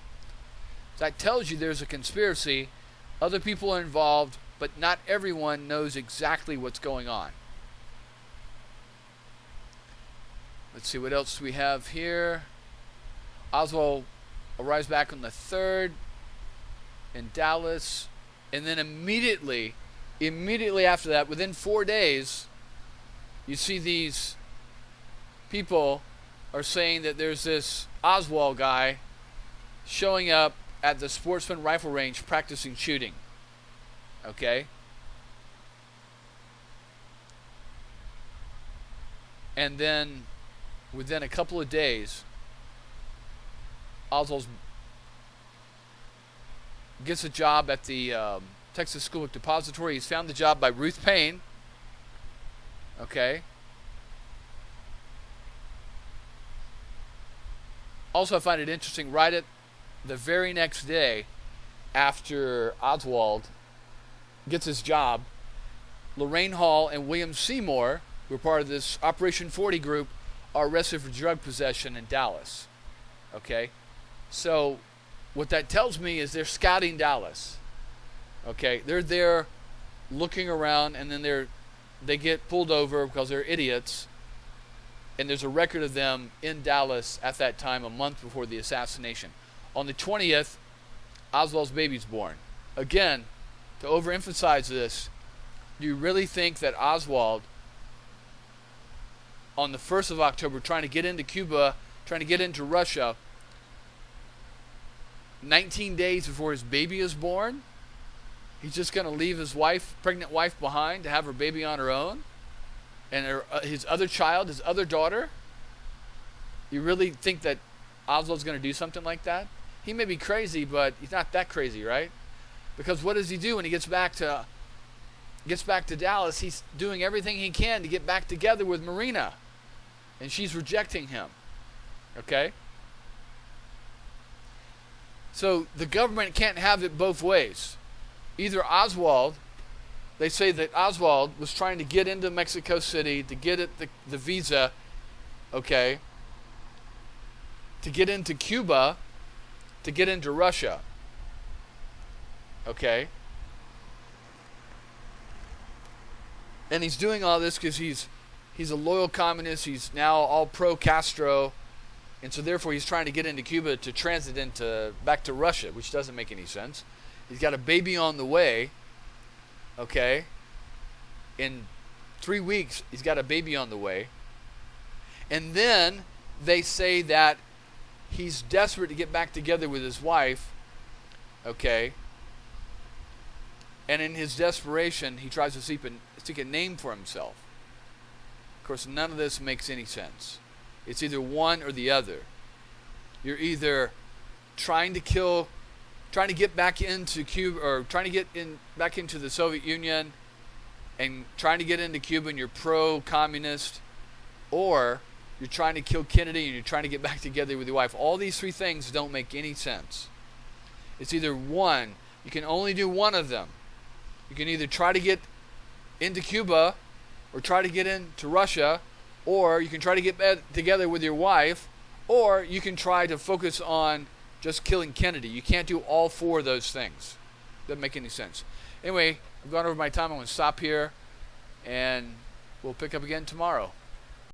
That tells you there's a conspiracy. Other people are involved, but not everyone knows exactly what's going on. Let's see what else we have here. Oswald arrives back on the 3rd in Dallas, and then immediately after that, within 4 days, you see these people are saying that there's this Oswald guy showing up at the Sportsman Rifle Range practicing shooting. Okay? And then, within a couple of days, Oswald gets a job at the Texas School Book Depository. He's found the job by Ruth Payne. Okay? Also, I find it interesting, right at the very next day after Oswald gets his job, Lorraine Hall and William Seymour, who are part of this Operation 40 group, are arrested for drug possession in Dallas. Okay? So, what that tells me is they're scouting Dallas. Okay? They're there looking around, and then they get pulled over because they're idiots. And there's a record of them in Dallas at that time, a month before the assassination. On the 20th, Oswald's baby's born. Again, to overemphasize this, do you really think that Oswald, on the 1st of October, trying to get into Cuba, trying to get into Russia, 19 days before his baby is born, he's just going to leave his pregnant wife behind to have her baby on her own? And his other child, his other daughter? You really think that Oswald's going to do something like that? He may be crazy, but he's not that crazy, right? Because what does he do when he gets back to Dallas? He's doing everything he can to get back together with Marina, and she's rejecting him. Okay? So the government can't have it both ways. Either Oswald, they say that Oswald was trying to get into Mexico City to get the visa, okay, to get into Cuba, to get into Russia, okay? And he's doing all this because he's a loyal communist. He's now all pro-Castro, and so therefore he's trying to get into Cuba to transit back to Russia, which doesn't make any sense. He's got a baby on the way. Okay, in 3 weeks, he's got a baby on the way. And then they say that he's desperate to get back together with his wife. Okay. And in his desperation, he tries to seek a name for himself. Of course, none of this makes any sense. It's either one or the other. You're either trying to get back into Cuba, or trying to get back into the Soviet Union and trying to get into Cuba and you're pro-communist, or you're trying to kill Kennedy and you're trying to get back together with your wife. All these three things don't make any sense. It's either one. You can only do one of them. You can either try to get into Cuba or try to get into Russia, or you can try to get back together with your wife, or you can try to focus on just killing Kennedy. You can't do all four of those things. Doesn't make any sense. Anyway, I've gone over my time. I'm going to stop here, and we'll pick up again tomorrow.